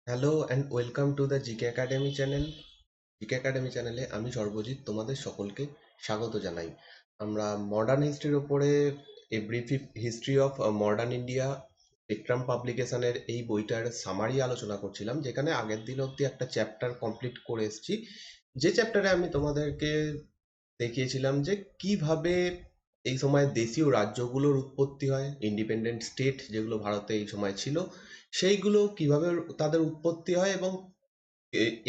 Hello and welcome to the GK academy channel. GK academy চ্যানেলে আমি সর্বজিৎ তোমাদের সকলকে স্বাগত জানাই। আমরা মডার্ন হিস্ট্রির ওপরে a brief history of modern India Vikram পাবলিকেশনের এই বইটার সামারি আলোচনা করছিলাম, যেখানে আগের দিন অবধি একটা চ্যাপ্টার কমপ্লিট করে এসেছি। যে চ্যাপ্টারে আমি তোমাদেরকে দেখিয়েছিলাম যে কিভাবে এই সময় দেশীয় রাজ্যগুলোর উৎপত্তি হয়, ইন্ডিপেন্ডেন্ট স্টেট যেগুলো ভারতে এই সময় ছিল সেইগুলো কিভাবে তাদের উৎপত্তি হয়, এবং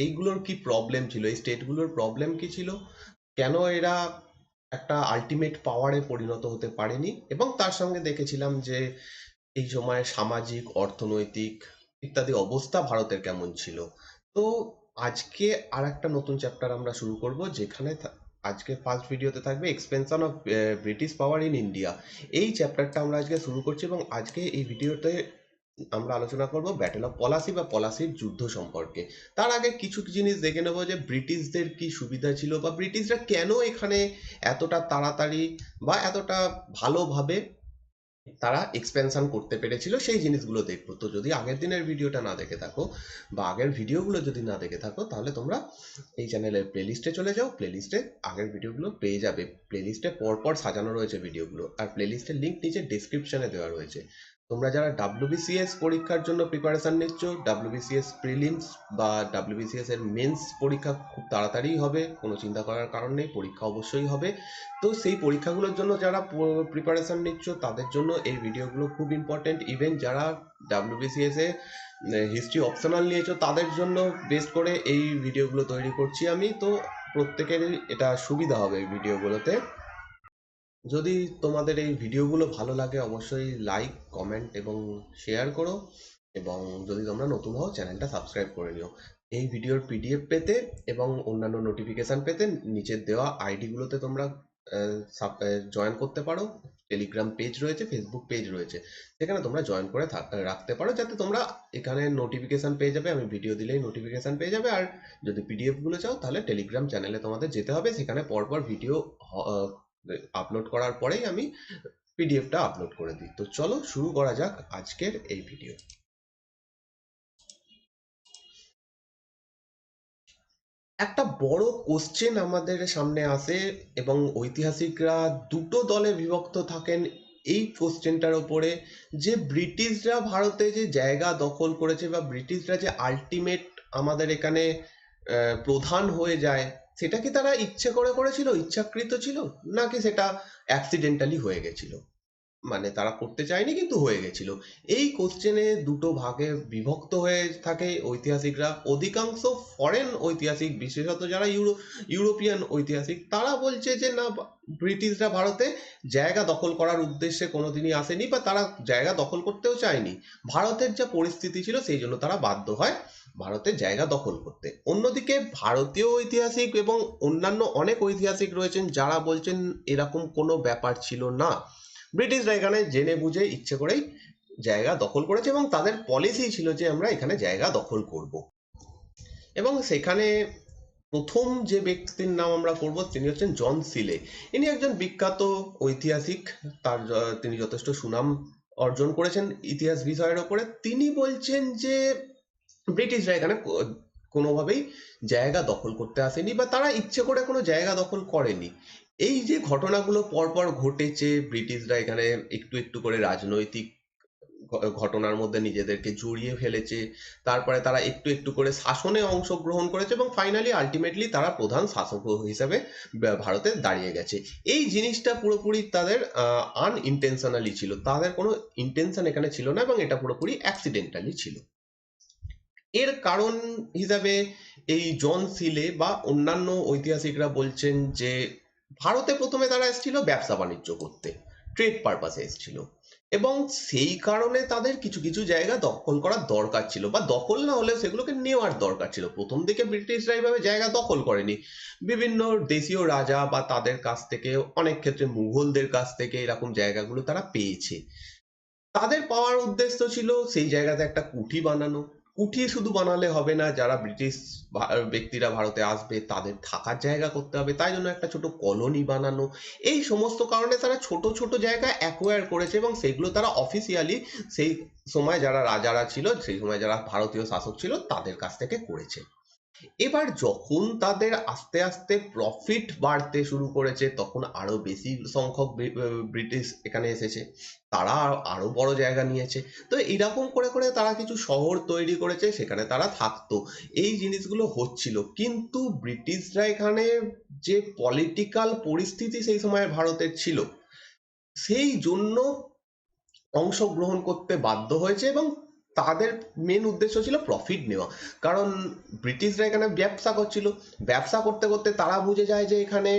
এইগুলোর কি প্রবলেম ছিল, এই স্টেটগুলোর প্রবলেম কি ছিল, কেন এরা একটা আলটিমেট পাওয়ারে পরিণত হতে পারেনি, এবং তার সঙ্গে দেখেছিলাম যে এই সময় সামাজিক, অর্থনৈতিক ইত্যাদি অবস্থা ভারতের কেমন ছিল। তো আজকে আর একটা নতুন চ্যাপ্টার আমরা শুরু করব, যেখানে আজকে ফার্স্ট ভিডিওতে থাকবে expansion of British power in India. এই চ্যাপ্টারটা আমরা আজকে শুরু করছি, এবং আজকে এই ভিডিওতে আমরা আলোচনা করব ব্যাটেল অফ পলাশি বা পলাশির যুদ্ধ সম্পর্কে। তার আগে কিছু জিনিস দেখে নেব যে ব্রিটিশদের কি সুবিধা ছিল, বা ব্রিটিশরা কেন এখানে এতটা তাড়াতাড়ি বা এতটা ভালোভাবে তারা এক্সপেনশন করতে পেরেছিল, সেই জিনিসগুলো দেখবো। তো যদি আগের দিনের ভিডিওটা না দেখে থাকো বা আগের ভিডিওগুলো যদি না দেখে থাকো, তাহলে তোমরা এই চ্যানেলের প্লেলিস্টে চলে যাও, প্লেলিস্টে আগের ভিডিওগুলো পেয়ে যাবে। প্লেলিস্টে পরপর সাজানো রয়েছে ভিডিওগুলো, আর প্লেলিস্টের লিঙ্ক নিচে ডিসক্রিপশনে দেওয়া রয়েছে। তোমরা যারা ডাব্লিউবিসিএস পরীক্ষার জন্য প্রিপারেশন নিচ্ছ, ডাব্লিউবিসিএস প্রিলিমস বা ডাব্লিউবিসিএস এর মেন্স পরীক্ষা খুব তাড়াতাড়ি হবে, কোনো চিন্তা করার কারণ নেই, পরীক্ষা অবশ্যই হবে। তো সেই পরীক্ষাগুলোর জন্য যারা প্রিপারেশন নিচ্ছ, তাদের জন্য এই ভিডিওগুলো খুব ইম্পর্টেন্ট। ইভেন যারা ডাব্লিউবিসিএস এ হিস্ট্রি অপশনাল নিয়েছো, তাদের জন্য বেস্ট করে এই ভিডিওগুলো তৈরি করছি আমি। তো প্রত্যেকেরই এটা সুবিধা হবে এই ভিডিওগুলোতে। যদি তোমাদের এই ভিডিওগুলো ভালো লাগে, অবশ্যই লাইক, কমেন্ট এবং শেয়ার করো, এবং যদি তোমরা নতুন হও চ্যানেলটা সাবস্ক্রাইব করে নিও। এই ভিডিওর পিডিএফ পেতে এবং অন্যান্য নোটিফিকেশান পেতে নিচের দেওয়া আইডিগুলোতে তোমরা জয়েন করতে পারো। টেলিগ্রাম পেজ রয়েছে, ফেসবুক পেজ রয়েছে, সেখানে তোমরা জয়েন করে রাখতে পারো, যাতে তোমরা এখানে নোটিফিকেশান পেয়ে যাবে, আমি ভিডিও দিলেই নোটিফিকেশান পেয়ে যাবে। আর যদি পিডিএফগুলো চাও, তাহলে টেলিগ্রাম চ্যানেলে তোমাদের যেতে হবে, সেখানে পরপর ভিডিও আপলোড করার পরেই আমি পিডিএফটা আপলোড করে দিই। তো চলো শুরু করা যাক আজকের এই ভিডিও। একটা বড় কোশ্চেন আমাদের সামনে আসে, এবং ঐতিহাসিকরা দুটো দলে বিভক্ত থাকেন এই কোশ্চেনটার ওপরে, যে ব্রিটিশরা ভারতে যে জায়গা দখল করেছে, বা ব্রিটিশরা যে আলটিমেট আমাদের এখানে প্রধান হয়ে যায়, সেটা কি তারা ইচ্ছে করে করেছিল, ইচ্ছাকৃত ছিল, নাকি সেটা অ্যাক্সিডেন্টালি হয়ে গেছিল, মানে তারা করতে চায়নি কিন্তু হয়ে গেছিল। এই কোশ্চেনে দুটো ভাগে বিভক্ত হয়ে থাকে ঐতিহাসিকরা। অধিকাংশ ফরেন ঐতিহাসিক, বিশেষত যারা ইউরোপিয়ান ঐতিহাসিক, তারা বলছে যে না, ব্রিটিশরা ভারতে জায়গা দখল করার উদ্দেশ্যে কোনোদিনই আসেনি, বা তারা জায়গা দখল করতেও চায়নি। ভারতের যা পরিস্থিতি ছিল সেই জন্য তারা বাধ্য হয় ভারতের জায়গা দখল করতে। অন্যদিকে ভারতীয় ঐতিহাসিক এবং অন্যান্য অনেক ঐতিহাসিক রয়েছেন যারা বলছেন এরকম কোনো ব্যাপার ছিল না, ব্রিটিশরা এখানে জেনে বুঝে ইচ্ছে করেই জায়গা দখল করেছে, এবং তাদের পলিসি ছিল যে আমরা এখানে জায়গা দখল করব। এবং সেখানে প্রথম যে ব্যক্তির নাম আমরা করব, তিনি হচ্ছেন জন সিলে। ইনি একজন বিখ্যাত ঐতিহাসিক, তিনি যথেষ্ট সুনাম অর্জন করেছেন ইতিহাস বিষয়ের ওপরে। তিনি বলছেন যে ব্রিটিশরা এখানে কোনোভাবেই জায়গা দখল করতে আসেনি, বা তারা ইচ্ছে করে কোনো জায়গা দখল করেনি। এই যে ঘটনাগুলো পরপর ঘটেছে, ব্রিটিশরা এখানে একটু একটু করে রাজনৈতিক ঘটনার মধ্যে নিজেদেরকে জড়িয়ে ফেলেছে, তারপরে তারা একটু একটু করে শাসনে অংশগ্রহণ করেছে, এবং ফাইনালি আলটিমেটলি তারা প্রধান শাসক হিসেবে ভারতে দাঁড়িয়ে গেছে। এই জিনিসটা পুরোপুরি তাদের আনইনটেনশনালি ছিল, তাদের কোনো ইন্টেনশন এখানে ছিল না, এবং এটা পুরোপুরি অ্যাক্সিডেন্টালি ছিল। এর কারণ হিসাবে এই জন সিলে বা অন্যান্য ঐতিহাসিকরা বলছেন যে ভারতে প্রথমে তারা এসেছিল ব্যবসা বাণিজ্য করতে, ট্রেড পারপাসে এসেছিল, এবং সেই কারণে তাদের কিছু কিছু জায়গা দখল করার দরকার ছিল, বা দখল না হলেও সেগুলোকে নেওয়ার দরকার ছিল। প্রথম দিকে ব্রিটিশরা এইভাবে জায়গা দখল করেনি, বিভিন্ন দেশীয় রাজা বা তাদের কাছ থেকে, অনেক ক্ষেত্রে মুঘলদের কাছ থেকে এরকম জায়গাগুলো তারা পেয়েছে। তাদের পাওয়ার উদ্দেশ্য ছিল সেই জায়গাতে একটা কুঠি বানানো, কুঠি শুধু বানালে হবে না, যারা ব্রিটিশ ব্যক্তিরা ভারতে আসবে তাদের থাকার জায়গা করতে হবে, তাই জন্য একটা ছোট কলোনি বানানো। এই সমস্ত কারণে তারা ছোট ছোট জায়গা অ্যাকোয়ার করেছে এবং সেগুলো তারা অফিসিয়ালি সেই সময় যারা রাজারা ছিল, সেই সময় যারা ভারতীয় শাসক ছিল তাদের কাছ থেকে করেছে। এবার যখন তাদের আস্তে আস্তে প্রফিট বাড়তে শুরু করেছে, তখন আরো বেশি সংখ্যক ব্রিটিশ এখানে এসেছে, তারা আরো বড় জায়গা নিয়েছে। তো এরকম করে করে তারা কিছু শহর তৈরি করেছে, সেখানে তারা থাকতো। এই জিনিসগুলো হচ্ছিল, কিন্তু ব্রিটিশরা এখানে যে পলিটিক্যাল পরিস্থিতি সেই সময় ভারতের ছিল, সেই জন্য অংশগ্রহণ করতে বাধ্য হয়েছে এবং তাদের মেন উদ্দেশ্য ছিল প্রফিট নেওয়া। কারণ ব্রিটিশরা এখানে ব্যবসা করছিল, ব্যবসা করতে করতে তারা বুঝে যায় যে এখানে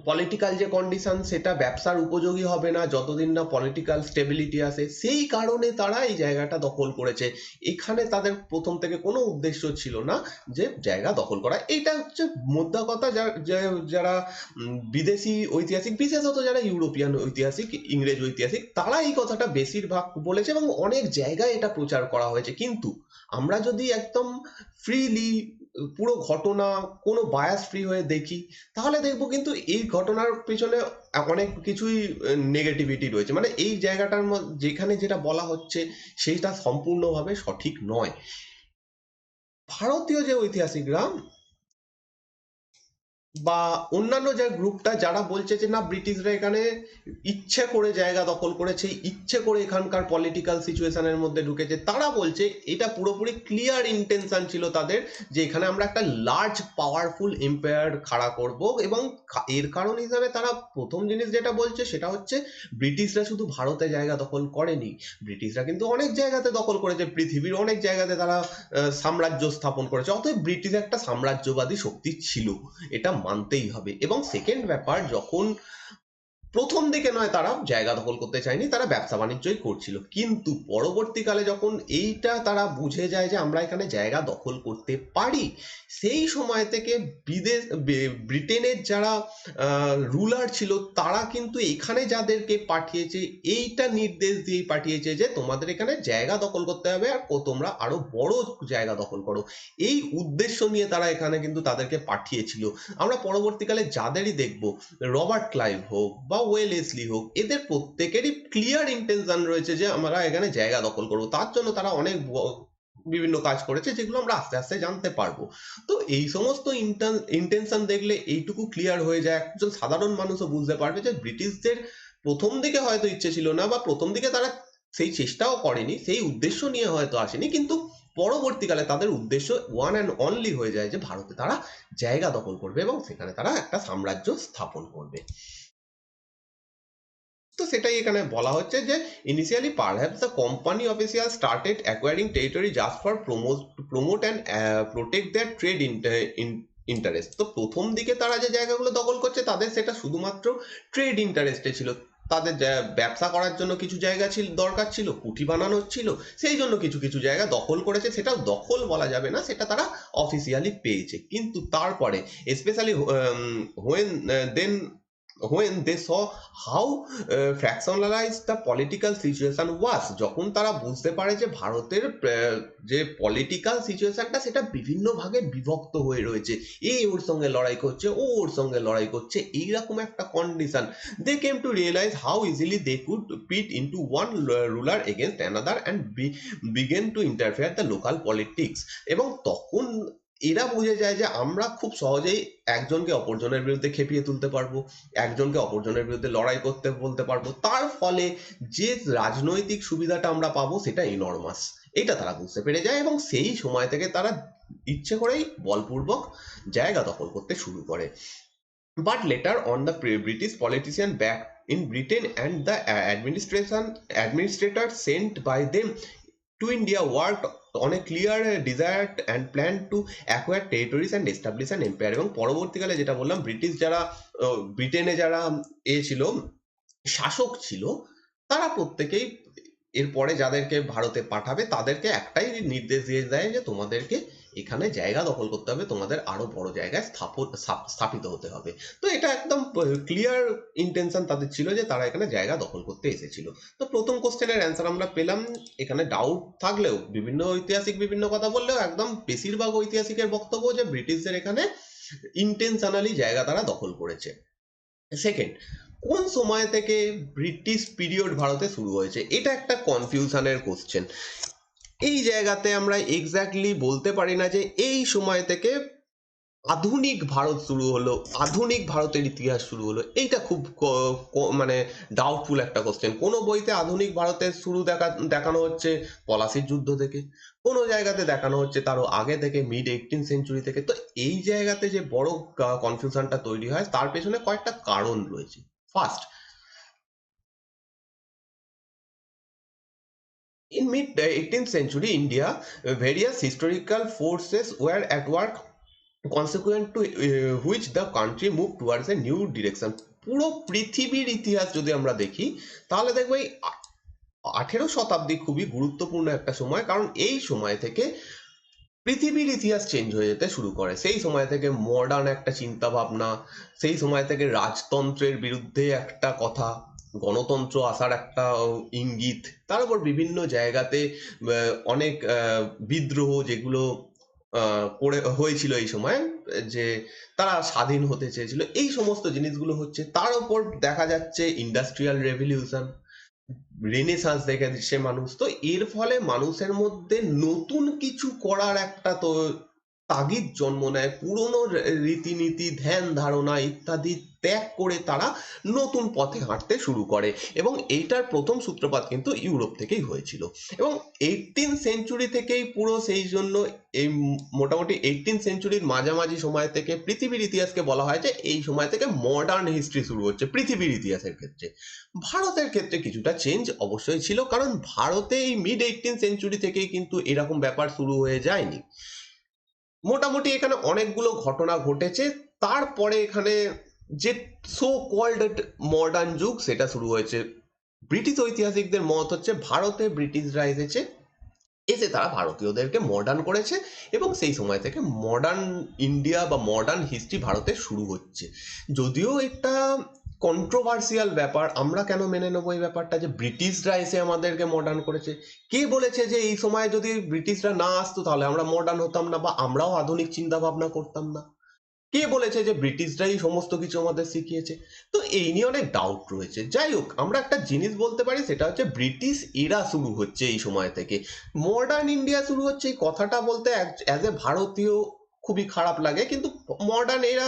পলিটিক্যাল যে কন্ডিশন সেটা ব্যবসার উপযোগী হবে না যতদিন না পলিটিক্যাল স্টেবিলিটি আসে, সেই কারণে তারা এই জায়গাটা দখল করেছে। এখানে তাদের প্রথম থেকে কোনো উদ্দেশ্য ছিল না যে জায়গা দখল করা। এটা হচ্ছে মোদ্দা কথা। যারা বিদেশি ঐতিহাসিক, বিশেষত যারা ইউরোপিয়ান ঐতিহাসিক, ইংরেজ ঐতিহাসিক, তারা এই কথাটা বেশিরভাগ বলেছে এবং অনেক জায়গায় এটা প্রচার করা হয়েছে। কিন্তু আমরা যদি একদম ফ্রিলি পুরো ঘটনা কোনো বায়াস ফ্রি হয়ে দেখি, তাহলে দেখবো কিন্তু এই ঘটনার পেছনে অনেক কিছুই নেগেটিভিটি রয়েছে। মানে এই জায়গাটার মধ্যে যেখানে যেটা বলা হচ্ছে সেইটা সম্পূর্ণভাবে সঠিক নয়। ভারতীয় যে ঐতিহাসিকরা বা অন্যান্য যে গ্রুপটা যারা বলছে যে না ব্রিটিশরা এখানে ইচ্ছে করে জায়গা দখল করেছে, ইচ্ছে করে এখানকার পলিটিক্যাল সিচুয়েশনের মধ্যে ঢুকেছে, তারা বলছে এটা পুরোপুরি ক্লিয়ার ইন্টেনশন ছিল তাদের, যে এখানে আমরা একটা লার্জ পাওয়ারফুল এম্পায়ার খাড়া করব। এবং এর কারণ হিসাবে তারা প্রথম জিনিস যেটা বলছে সেটা হচ্ছে ব্রিটিশরা শুধু ভারতে জায়গা দখল করেনি, ব্রিটিশরা কিন্তু অনেক জায়গাতে দখল করেছে, পৃথিবীর অনেক জায়গাতে তারা সাম্রাজ্য স্থাপন করেছে। অতএব ব্রিটিশ একটা সাম্রাজ্যবাদী শক্তি ছিল, এটা মানতেই হবে। এবং সেকেন্ড ব্যাপার, যখন প্রথম দিকে নয় তারা জায়গা দখল করতে চায়নি, তারা ব্যবসা বাণিজ্যই করছিল, কিন্তু পরবর্তীকালে যখন এইটা তারা বুঝে যায় যে আমরা এখানে জায়গা দখল করতে পারি, সেই সময় থেকে ব্রিটেনের যারা রুলার ছিল তারা কিন্তু এখানে যাদেরকে পাঠিয়েছে এইটা নির্দেশ দিয়ে পাঠিয়েছে যে তোমাদের এখানে জায়গা দখল করতে হবে আর তোমরা আরো বড় জায়গা দখল করো। এই উদ্দেশ্য নিয়ে তারা এখানে কিন্তু তাদেরকে পাঠিয়েছিল। আমরা পরবর্তীকালে যাদেরই দেখব, রবার্ট ক্লাইভ হোক বা ওয়েলেসলি হোক, এদের প্রত্যেকেরই ক্লিয়ার ইন্টেনশন রয়েছে যে আমরা এখানে জায়গা দখল করবো। তার জন্য তারা অনেক বিভিন্ন কাজ করেছে, যেগুলো আমরা আস্তে আস্তে জানতে পারবো। তো এই সমস্ত ইন্টেনশন দেখলে এইটুকু ক্লিয়ার হয়ে যায়, একজন সাধারণ মানুষও বুঝতে পারবে যে ব্রিটিশদের প্রথম দিকে হয়তো ইচ্ছে ছিল না, বা প্রথম দিকে তারা সেই চেষ্টাও করেনি, সেই উদ্দেশ্য নিয়ে হয়তো আসেনি, কিন্তু পরবর্তীকালে তাদের উদ্দেশ্য ওয়ান অ্যান্ড অনলি হয়ে যায় যে ভারতে তারা জায়গা দখল করবে এবং সেখানে তারা একটা সাম্রাজ্য স্থাপন করবে। তো সেটাই এখানে বলা হচ্ছে যে initially perhaps the company official started acquiring territory just for promote and protect their trade interest. তো প্রথম দিকে তারা যে জায়গাগুলো দখল করছে তাদের সেটা শুধুমাত্র ট্রেড ইন্টারেস্টে ছিল, তাদের ব্যবসা করার জন্য কিছু জায়গা ছিল, দরকার ছিল, কুঠি বানানোর ছিল, সেই জন্য কিছু কিছু জায়গা দখল করেছে। সেটা দখল বলা যাবে না, সেটা তারা অফিসিয়ালি পেয়েছে। কিন্তু তারপরে specially when then when they saw how fractionalized the political situation was, যখন তারা বুঝতে পারে যে ভারতের যে পলিটিক্যাল সিচুয়েশনটা সেটা বিভিন্ন ভাগে বিভক্ত হয়ে রয়েছে, এ ওর সঙ্গে লড়াই করছে, ও ওর সঙ্গে লড়াই করছে, এইরকম একটা condition, they came to realize how easily they could pit into one ruler against another and begin to interfere the local politics। এবং তখন এরা বুঝে যায় যে আমরা খুব সহজেই একজনকে অপরজনের বিরুদ্ধে খেপিয়ে তুলতে পারবো, একজনকে অপরজনের বিরুদ্ধে লড়াই করতে বলতে পারবো, তার ফলে যে রাজনৈতিক সুবিধাটা আমরা পাবো সেটা ইনর্মাস। এটা তারা বুঝতে পেরে যায় এবং সেই সময় থেকে তারা ইচ্ছে করেই বলপূর্বক জায়গা দখল করতে শুরু করে। But later on the British politician back in Britain and the administrator sent by them to India worked on a clear desire and plan to acquire territories and establish an empire। এবং পরবর্তীকালে যেটা বললাম, British যারা ব্রিটেনে যারা ছিল, শাসক ছিল, তারা প্রত্যেকেই এরপরে যাদেরকে ভারতে পাঠাবে তাদেরকে একটাই নির্দেশ দিয়ে দেয় যে তোমাদেরকে এখানে জায়গা দখল করতে হবে, তোমাদের আরো বড় জায়গায় স্থাপিত হতে হবে। তো এটা একদম ক্লিয়ার ইন্টেনশন তাদের ছিল যে তারা এখানে জায়গা দখল করতে এসেছিল। তো প্রথম কোশ্চেনের অ্যান্সার আমরা পেলাম। এখানে ডাউট থাকলেও বিভিন্ন ঐতিহাসিক বিভিন্ন কথা বললেও একদম বেশিরভাগ ঐতিহাসিকের বক্তব্য যে ব্রিটিশদের এখানে ইন্টেনশনালি জায়গা তারা দখল করেছে। সেকেন্ড, কোন সময় থেকে ব্রিটিশ পিরিয়ড ভারতে শুরু হয়েছে? এটা একটা কনফিউশনের কোশ্চেন। এই জায়গাতে আমরা এক্স্যাক্টলি বলতে পারি না যে এই সময় থেকে আধুনিক ভারত শুরু হলো, আধুনিক ভারতের ইতিহাস শুরু হলো। এইটা খুব মানে ডাউটফুল একটা কোশ্চেন। কোনো বইতে আধুনিক ভারতের শুরু দেখানো হচ্ছে পলাশির যুদ্ধ থেকে, কোনো জায়গাতে দেখানো হচ্ছে তারও আগে থেকে, মিড 18th সেঞ্চুরি থেকে। তো এই জায়গাতে যে বড় কনফিউশনটা তৈরি হয় তার পেছনে কয়েকটা কারণ রয়েছে। First, in mid 18th century India, various historical forces were at work consequent to which the country moved towards a new direction. পুরো পৃথিবীর ইতিহাস যদি আমরা দেখি তাহলে দেখবো এই 18 শতাব্দী খুবই গুরুত্বপূর্ণ একটা সময়, কারণ এই সময় থেকে পৃথিবীর ইতিহাস চেঞ্জ হয়ে যেতে শুরু করে। সেই সময় থেকে মডার্ন একটা চিন্তা ভাবনা, সেই সময় থেকে রাজতন্ত্রের বিরুদ্ধে একটা কথা, গণতন্ত্র আসার একটা ইঙ্গিত, তার উপর বিভিন্ন জায়গাতে অনেক বিদ্রোহ যেগুলো করে হয়েছিল এই সময়, যে তারা স্বাধীন হতে চেয়েছিল, এই সমস্ত জিনিসগুলো হচ্ছে। তার উপর দেখা যাচ্ছে ইন্ডাস্ট্রিয়াল রেভলিউশন, রেনেসাঁস দেখে দিচ্ছে মানুষ। তো এর ফলে মানুষের মধ্যে নতুন কিছু করার একটা তো তাগিদ জন্ম নেয়। পুরনো রীতিনীতি, ধ্যান ধারণা ইত্যাদি ত্যাগ করে তারা নতুন পথে হাঁটতে শুরু করে, এবং এইটার প্রথম সূত্রপাত কিন্তু ইউরোপ থেকেই হয়েছিল। এবং 18th সেঞ্চুরি থেকেই পুরো, সেই জন্য এই মোটামুটি 18th সেঞ্চুরির মাঝামাঝি সময় থেকে পৃথিবীর ইতিহাসকে বলা হয় যে এই সময় থেকে মডার্ন হিস্ট্রি শুরু হচ্ছে পৃথিবীর ইতিহাসের ক্ষেত্রে। ভারতের ক্ষেত্রে কিছুটা চেঞ্জ অবশ্যই ছিল, কারণ ভারতে এই মিড 18th সেঞ্চুরি থেকেই কিন্তু এরকম ব্যাপার শুরু হয়ে যায়নি। মোটামুটি এখানে অনেকগুলো ঘটনা ঘটেছে, তারপরে এখানে যে সো কল্ড মডার্ন যুগ সেটা শুরু হয়েছে। ব্রিটিশ ঐতিহাসিকদের মত হচ্ছে ভারতে ব্রিটিশরা এসে তারা ভারতীয়দেরকে মডার্ন করেছে, এবং সেই সময় থেকে মডার্ন ইন্ডিয়া বা মডার্ন হিস্ট্রি ভারতে শুরু হচ্ছে। যদিও এটা কন্ট্রোভার্সিয়াল ব্যাপার, আমরা কেন মেনে নেবো এই ব্যাপারটা যে ব্রিটিশরা এসে আমাদেরকে মডার্ন করেছে? কে বলেছে যে এই সময় যদি ব্রিটিশরা না আসতো তাহলে আমরা মডার্ন হতাম না বা আমরাও আধুনিক চিন্তা ভাবনা করতাম না? কে বলেছে যে ব্রিটিশরাই সমস্ত কিছু আমাদের শিখিয়েছে? তো এই নিয়ে অনেক ডাউট রয়েছে। যাই হোক, আমরা একটা জিনিস বলতে পারি, সেটা হচ্ছে ব্রিটিশ এরা শুরু হচ্ছে এই সময় থেকে। মডার্ন ইন্ডিয়া শুরু হচ্ছে এই কথাটা বলতে অ্যাজ এ ভারতীয় খুবই খারাপ লাগে, কিন্তু মডার্ন এরা,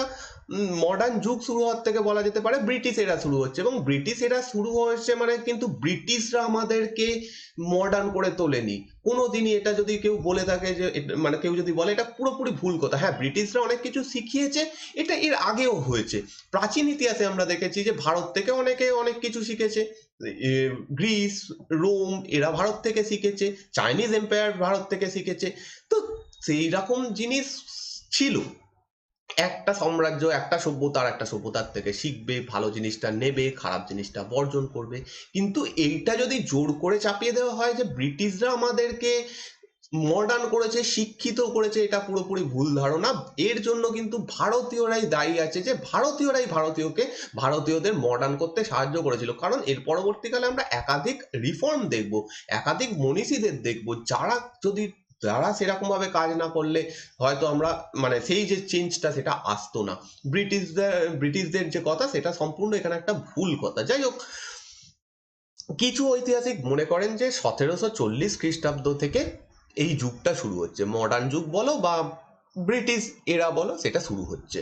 মডার্ন যুগ শুরু হওয়ার থেকে বলা যেতে পারে ব্রিটিশ এরা শুরু হচ্ছে। এবং ব্রিটিশ এরা শুরু হয়েছে মানে কিন্তু ব্রিটিশরা আমাদেরকে মডার্ন করে তোলেনি কোনোদিনই। এটা যদি কেউ বলে থাকে যে মানে কেউ যদি বলে, এটা পুরোপুরি ভুল কথা। হ্যাঁ, ব্রিটিশরা অনেক কিছু শিখিয়েছে, এটা এর আগেও হয়েছে। প্রাচীন ইতিহাসে আমরা দেখেছি যে ভারত থেকে অনেকে অনেক কিছু শিখেছে। গ্রিস, রোম এরা ভারত থেকে শিখেছে, চাইনিজ এম্পায়ার ভারত থেকে শিখেছে। তো সেই রকম জিনিস ছিল। একটা সাম্রাজ্য একটা সভ্যতার একটা সভ্যতার থেকে শিখবে, ভালো জিনিসটা নেবে, খারাপ জিনিসটা বর্জন করবে। কিন্তু এইটা যদি জোর করে চাপিয়ে দেওয়া হয় যে ব্রিটিশরা আমাদেরকে মডার্ন করেছে, শিক্ষিত করেছে, এটা পুরোপুরি ভুল ধারণা। এর জন্য কিন্তু ভারতীয়রাই দায়ী আছে, যে ভারতীয়রাই ভারতীয়দের মডার্ন করতে সাহায্য করেছিল। কারণ এর পরবর্তীকালে আমরা একাধিক রিফর্ম দেখব, একাধিক মনীষীদের দেখব, যারা সেরকম ভাবে কাজ না করলে হয়তো আমরা মানে সেই যে চেঞ্জটা সেটা আসতো না। ব্রিটিশদের যে কথা সেটা সম্পূর্ণ এখানে একটা ভুল কথা। যাই হোক, কিছু ঐতিহাসিক মনে করেন যে 1740 খ্রিস্টাব্দ থেকে এই যুগটা শুরু হচ্ছে, মডার্ন যুগ বলো বা ব্রিটিশ এরা বলো, সেটা শুরু হচ্ছে।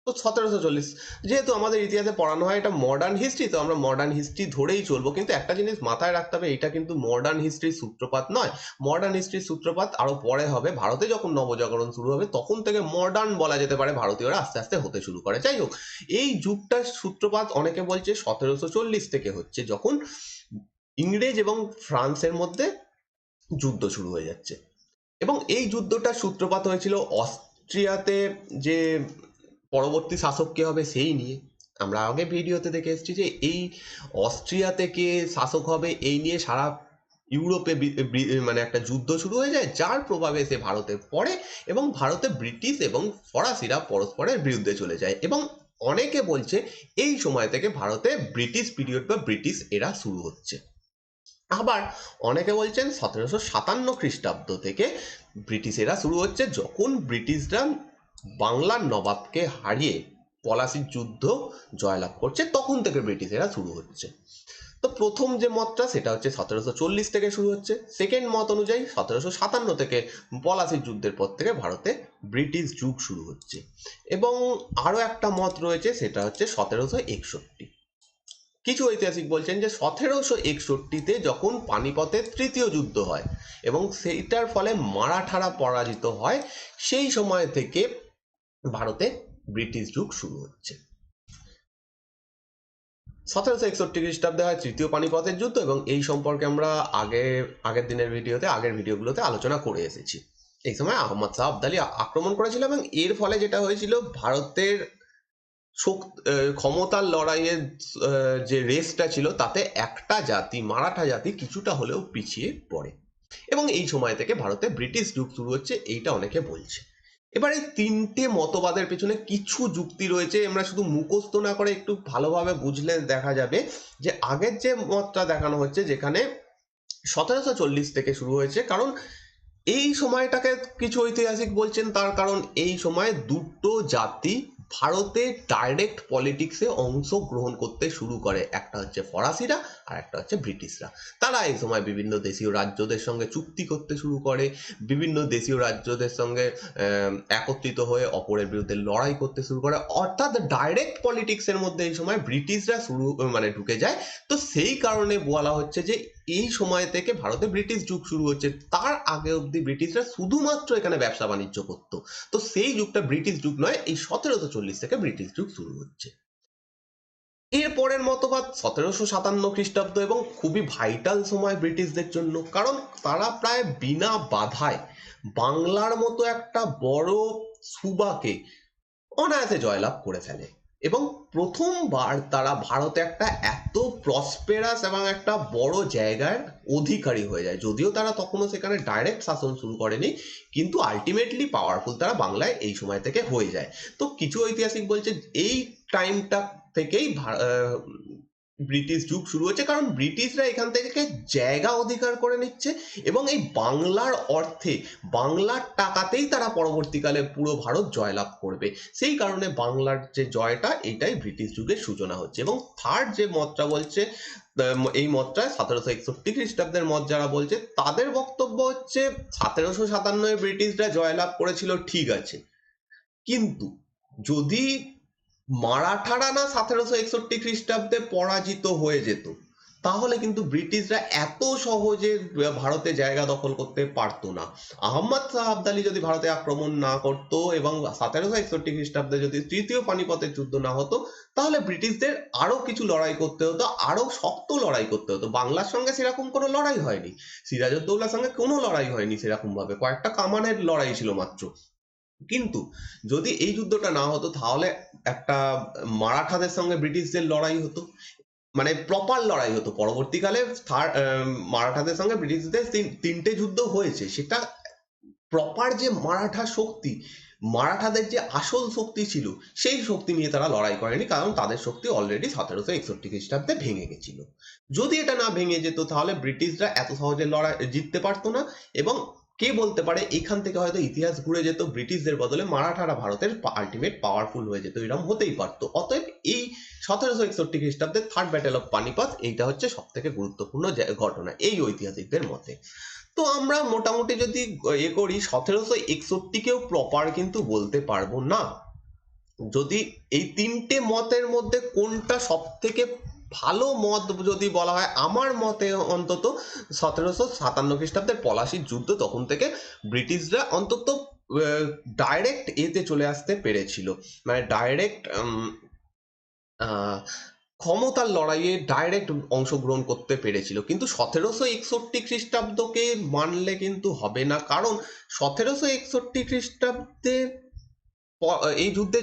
তো 1740, যেহেতু আমাদের ইতিহাসে পড়ানো হয় এটা মডার্ন হিস্ট্রি, তো আমরা মডার্ন হিস্ট্রি ধরেই চলবো। কিন্তু একটা জিনিস মাথায় রাখতে হবে, এটা কিন্তু মডার্ন হিস্ট্রির সূত্রপাত নয়। মডার্ন হিস্ট্রির সূত্রপাত আরো পরে হবে, ভারতে যখন নবজাগরণ শুরু হবে তখন থেকে মডার্ন বলা যেতে পারে ভারতীয়রা আস্তে আস্তে হতে শুরু করে। যাই হোক, এই যুগটার সূত্রপাত অনেকে বলছে 1740 থেকে হচ্ছে, যখন ইংরেজ এবং ফ্রান্সের মধ্যে যুদ্ধ শুরু হয়ে যাচ্ছে। এবং এই যুদ্ধটার সূত্রপাত হয়েছিল অস্ট্রিয়াতে, যে পরবর্তী শাসক কে হবে সেই নিয়ে। আমরা আগে ভিডিওতে দেখে এসেছি যে এই অস্ট্রিয়া থেকে শাসক হবে এই নিয়ে সারা ইউরোপে মানে একটা যুদ্ধ শুরু হয়ে যায়, যার প্রভাবে সে ভারতে পড়ে এবং ভারতে ব্রিটিশ এবং ফরাসিরা পরস্পরের বিরুদ্ধে চলে যায়। এবং অনেকে বলছে এই সময় থেকে ভারতে ব্রিটিশ পিরিয়ড বা ব্রিটিশ এরা শুরু হচ্ছে। আবার অনেকে বলছেন 1757 খ্রিস্টাব্দ থেকে ব্রিটিশেরা শুরু হচ্ছে, যখন ব্রিটিশরা বাংলার নবাবকে হারিয়ে পলাশির যুদ্ধ জয়লাভ করছে, তখন থেকে ব্রিটিশেরা শুরু হচ্ছে। তো প্রথম যে মতটা সেটা হচ্ছে 1740 থেকে শুরু হচ্ছে। সেকেন্ড মত অনুযায়ী 1757 থেকে পলাশির যুদ্ধের পর থেকে ভারতে ব্রিটিশ যুগ শুরু হচ্ছে। এবং আরো একটা মত রয়েছে, সেটা হচ্ছে 1761। কিছু ঐতিহাসিক বলছেন যে 1761-তে যখন পানিপথের তৃতীয় যুদ্ধ হয় এবং সেইটার ফলে মারাঠারা পরাজিত হয়, সেই সময় থেকে ভারতে ব্রিটিশ যুগ শুরু হচ্ছে। 1761 খ্রিস্টাব্দে হয় তৃতীয় পানিপথের যুদ্ধ এবং এই সম্পর্কে আমরা আগের দিনের আগের ভিডিওগুলোতে আলোচনা করে এসেছি। এই সময় আহমদ শাহ আবদালি আক্রমণ করেছিল এবং এর ফলে যেটা হয়েছিল, ভারতের ক্ষমতার লড়াইয়ের যে রেসটা ছিল তাতে একটা জাতি, মারাঠা জাতি, কিছুটা হলেও পিছিয়ে পড়ে এবং এই সময় থেকে ভারতে ব্রিটিশ যুগ শুরু হচ্ছে, এইটা অনেকে বলছে। এবার এই তিনটে মতবাদের পেছনে কিছু যুক্তি রয়েছে, আমরা শুধু মুখস্থ না করে একটু ভালোভাবে বুঝলে দেখা যাবে যে আগের যে মতটা দেখানো হচ্ছে, যেখানে 1740 থেকে শুরু হয়েছে, কারণ এই সময়টাকে কিছু ঐতিহাসিক বলছেন তার কারণ এই সময় দুটো জাতি ভারতে ডাইরেক্ট পলিটিক্সে অংশগ্রহণ করতে শুরু করে, একটা হচ্ছে ফরাসিরা আর একটা হচ্ছে ব্রিটিশরা। তারা এই সময় বিভিন্ন দেশীয় রাজ্যদের সঙ্গে চুক্তি করতে শুরু করে, বিভিন্ন দেশীয় রাজ্যদের সঙ্গে একত্রিত হয়ে অপরের বিরুদ্ধে লড়াই করতে শুরু করে, অর্থাৎ ডাইরেক্ট পলিটিক্সের মধ্যে এই সময় ব্রিটিশরা ঢুকে যায়। তো সেই কারণে বলা হচ্ছে যে এই সময় থেকে ভারতে ব্রিটিশ যুগ শুরু হচ্ছে। তার আগে অব্দি ব্রিটিশরা শুধুমাত্র এখানে ব্যবসা বাণিজ্য করত, তো সেই যুগটা ব্রিটিশ যুগ নয়, এই 1740 থেকে ব্রিটিশ যুগ শুরু হচ্ছে। এর পরের মতবাদ 1757 খ্রিস্টাব্দ এবং খুবই ভাইটাল সময় ব্রিটিশদের জন্য, কারণ তারা প্রায় বিনা বাধায় বাংলার মতো একটা বড় সুবাকে অনায়াসে জয়লাভ করে ফেলে এবং প্রথমবার তারা ভারতে একটা এত প্রসপেরাস এবং একটা বড় জায়গার অধিকারী হয়ে যায়। যদিও তারা তখনও সেখানে ডাইরেক্ট শাসন শুরু করেনি, কিন্তু আলটিমেটলি পাওয়ারফুল তারা বাংলায় এই সময় থেকে হয়ে যায়। তো কিছু ঐতিহাসিক বলছে এই টাইমটা থেকেই ব্রিটিশ যুগ শুরু হচ্ছে, কারণ ব্রিটিশরা এখান থেকে জায়গা অধিকার করে নিচ্ছে এবং এই বাংলার অর্থে, বাংলার টাকাতেই তারা পরবর্তীকালে পুরো ভারত জয়লাভ করবে। সেই কারণে বাংলার যে জয়টা, এটাই ব্রিটিশ যুগের সূচনা হচ্ছে। এবং থার্ড যে মতটা বলছে, এই মতটা 1761 খ্রিস্টাব্দের মত যারা বলছে, তাদের বক্তব্য হচ্ছে 1757 ব্রিটিশরা জয়লাভ করেছিল, ঠিক আছে, কিন্তু যদি মারাঠারা না 1761 খ্রিস্টাব্দে পরাজিত হয়ে যেত, তাহলে কিন্তু ব্রিটিশরা এত সহজে ভারতে জায়গা দখল করতে পারতো না। আহমদ শাহ আবদালি যদি ভারতে আক্রমণ না করত এবং 1761 খ্রিস্টাব্দে যদি তৃতীয় পানিপথের যুদ্ধ না হতো, তাহলে ব্রিটিশদের আরো কিছু লড়াই করতে হতো, আরো শক্ত লড়াই করতে হতো। বাংলার সঙ্গে সেরকম কোনো লড়াই হয়নি, সিরাজউদ্দৌলার সঙ্গে কোনো লড়াই হয়নি সেরকম ভাবে, কয়েকটা কামানের লড়াই ছিল মাত্র। কিন্তু যদি এই যুদ্ধটা না হতো, তাহলে একটা মারাঠাদের সঙ্গে ব্রিটিশদের লড়াই হতো, মানে প্রপার লড়াই হতো। পরবর্তীকালে মারাঠাদের সঙ্গে ব্রিটিশদের তিনটে যুদ্ধ হয়েছে, সেটা প্রপার যে মারাঠা শক্তি, মারাঠাদের যে আসল শক্তি ছিল, সেই শক্তি নিয়ে তারা লড়াই করেনি, কারণ তাদের শক্তি অলরেডি 1761 খ্রিস্টাব্দে ভেঙে গেছিল। যদি এটা না ভেঙে যেত, তাহলে ব্রিটিশরা এত সহজে লড়াই জিততে পারতো না। এবং কে বলতে পারে, এখান থেকে হয়তো ইতিহাস ঘুরে যেত, ব্রিটিশদের বদলে মারাঠারা ভারতের আলটিমেট পাওয়ারফুল হয়ে যেত, এরকম হতেই পারতো। অতএব এই 1761 খ্রিস্টাব্দের থার্ড ব্যাটেল অফ পানিপথ, এইটা হচ্ছে সব থেকে গুরুত্বপূর্ণ ঘটনা এই ঐতিহাসিকদের মতে। তো আমরা মোটামুটি যদি করি, 1761-কেও প্রপার কিন্তু বলতে পারবো না। যদি এই তিনটে মতের মধ্যে কোনটা সব থেকে ভালো মত যদি বলা হয়, আমার মতে অন্তত 1757 খ্রিস্টাব্দের পলাশির যুদ্ধ, তখন থেকে ব্রিটিশরা অন্তত ডাইরেক্ট এতে চলে আসতে পেরেছিল, মানে ডাইরেক্ট ক্ষমতার লড়াইয়ে ডাইরেক্ট অংশগ্রহণ করতে পেরেছিল। কিন্তু 1761 খ্রিস্টাব্দকে মানলে কিন্তু হবে না, কারণ 1761 খ্রিস্টাব্দে এই যুদ্ধে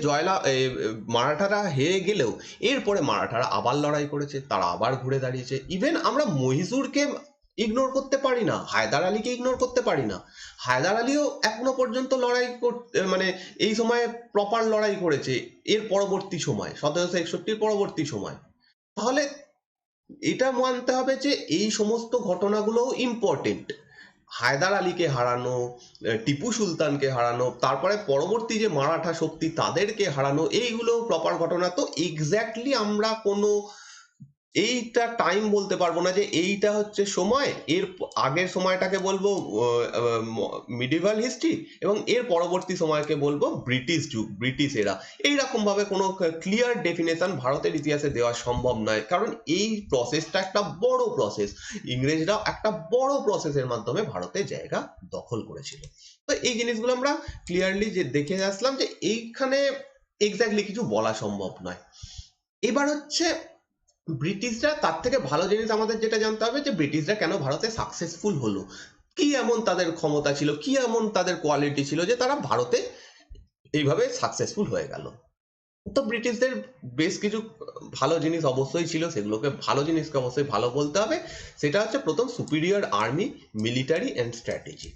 মারাঠারা হেরে গেলেও এরপরে মারাঠারা আবার লড়াই করেছে, তারা আবার ঘুরে দাঁড়িয়েছে। ইভেন আমরা মহীশূরকে ইগনোর করতে পারি না, হায়দার আলীকে ইগনোর করতে পারি না। হায়দার আলীও এখনো পর্যন্ত লড়াই করতে মানে এই সময়ে প্রপার লড়াই করেছে, এর পরবর্তী সময় 1761 পরবর্তী সময়। তাহলে এটা মানতে হবে যে এই সমস্ত ঘটনাগুলো ইম্পর্টেন্ট। হায়দার আলীকে হারানো, টিপু সুলতানকে হারানো, তারপরে পরবর্তী যে মারাঠা শক্তি তাদেরকে হারানো, এইগুলো প্রপার ঘটনা। তো এক্স্যাক্টলি আমরা কোনো এইটা টাইম বলতে পারবো না যে এইটা হচ্ছে সময়, এর আগের সময়টাকে বলবো মিডিভাল হিস্ট্রি, এবং এর পরবর্তী সময়কে বলবো ব্রিটিশ যুগ, ব্রিটিশ এরা। এইরকম ভাবে কোনো ক্লিয়ার ডেফিনেশন ভারতের ইতিহাসে দেওয়া সম্ভব নয়, কারণ এই প্রসেসটা একটা বড় প্রসেস। ইংরেজরা একটা বড় প্রসেসের মাধ্যমে ভারতের জায়গা দখল করেছিল। তো এই জিনিসগুলো আমরা ক্লিয়ারলি যে দেখে আসলাম যে এইখানে এক্স্যাক্টলি কিছু বলা সম্ভব নয়। এবার হচ্ছে ব্রিটিশরা, তার থেকে ভালো জিনিস আমাদের যেটা জানতে হবে যে ব্রিটিশরা কেন ভারতে সাকসেসফুল হলো, কি এমন তাদের ক্ষমতা ছিল, কি এমন তাদের কোয়ালিটি ছিল যে তারা ভারতে এইভাবে সাকসেসফুল হয়ে গেল। তো ব্রিটিশদের বেশ কিছু ভালো জিনিস অবশ্যই ছিল, সেগুলোকে ভালো জিনিসকে অবশ্যই ভালো বলতে হবে। সেটা হচ্ছে প্রথম, superior army, military and strategy.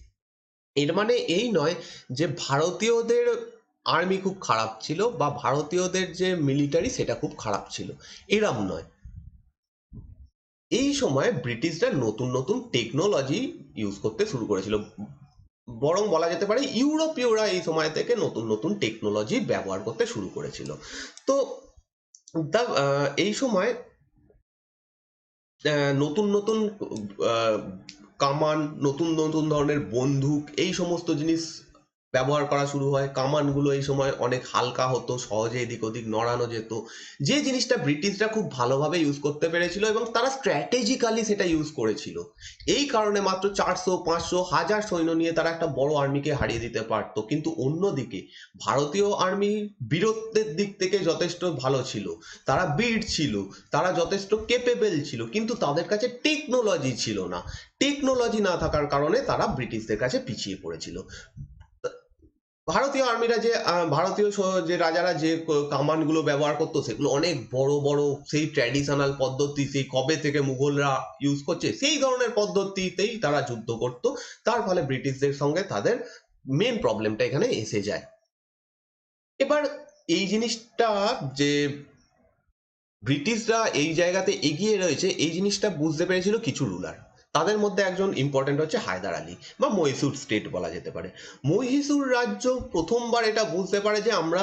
এর মানে এই নয় যে ভারতীয়দের আর্মি খুব খারাপ ছিল বা ভারতীয়দের যে মিলিটারি সেটা খুব খারাপ ছিল, এরম নয়। এই সময় ব্রিটিশরা নতুন নতুন টেকনোলজি ইউজ করতে শুরু করেছিল, বরং বলা যেতে পারে ইউরোপীয়রা এই সময় থেকে নতুন নতুন টেকনোলজি ব্যবহার করতে শুরু করেছিল। তো এই সময় নতুন নতুন কামান, নতুন নতুন ধরনের বন্দুক, এই সমস্ত জিনিস ব্যবহার করা শুরু হয়। কামানগুলো এই সময় অনেক হালকা হতো, সহজে এদিক ওদিক নড়ানো যেত, যে জিনিসটা ব্রিটিশরা খুব ভালোভাবে ইউজ করতে পেরেছিল এবং তারা স্ট্র্যাটেজিক্যালি সেটা ইউজ করেছিল। এই কারণে মাত্র 400, 500, 1000 সৈন্য নিয়ে তারা একটা বড় আর্মিকে হারিয়ে দিতে পারতো। কিন্তু অন্যদিকে ভারতীয় আর্মি বীরত্বের দিক থেকে যথেষ্ট ভালো ছিল, তারা বীর ছিল, তারা যথেষ্ট কেপেবল ছিল, কিন্তু তাদের কাছে টেকনোলজি ছিল না। টেকনোলজি না থাকার কারণে তারা ব্রিটিশদের কাছে পিছিয়ে পড়েছিল। ভারতীয় আর্মিরা যে ভারতীয় যে রাজারা যে কামানগুলো ব্যবহার করতো সেগুলো অনেক বড় বড়, সেই ট্র্যাডিশনাল পদ্ধতি, সেই কবে থেকে মুঘলরা ইউজ করছে সেই ধরনের পদ্ধতিতেই তারা যুদ্ধ করত। তার ফলে ব্রিটিশদের সঙ্গে তাদের মেন প্রবলেমটা এখানে এসে যায়। এবার এই জিনিসটা যে ব্রিটিশরা এই জায়গাতে এগিয়ে রয়েছে, এই জিনিসটা বুঝতে পেরেছিল কিছু রুলার। তাদের মধ্যে একজন ইম্পর্টেন্ট হচ্ছে হায়দার আলী, বা মহীশূর স্টেট বলা যেতে পারে। মহীশূর রাজ্য প্রথমবার এটা বুঝতে পারে যে আমরা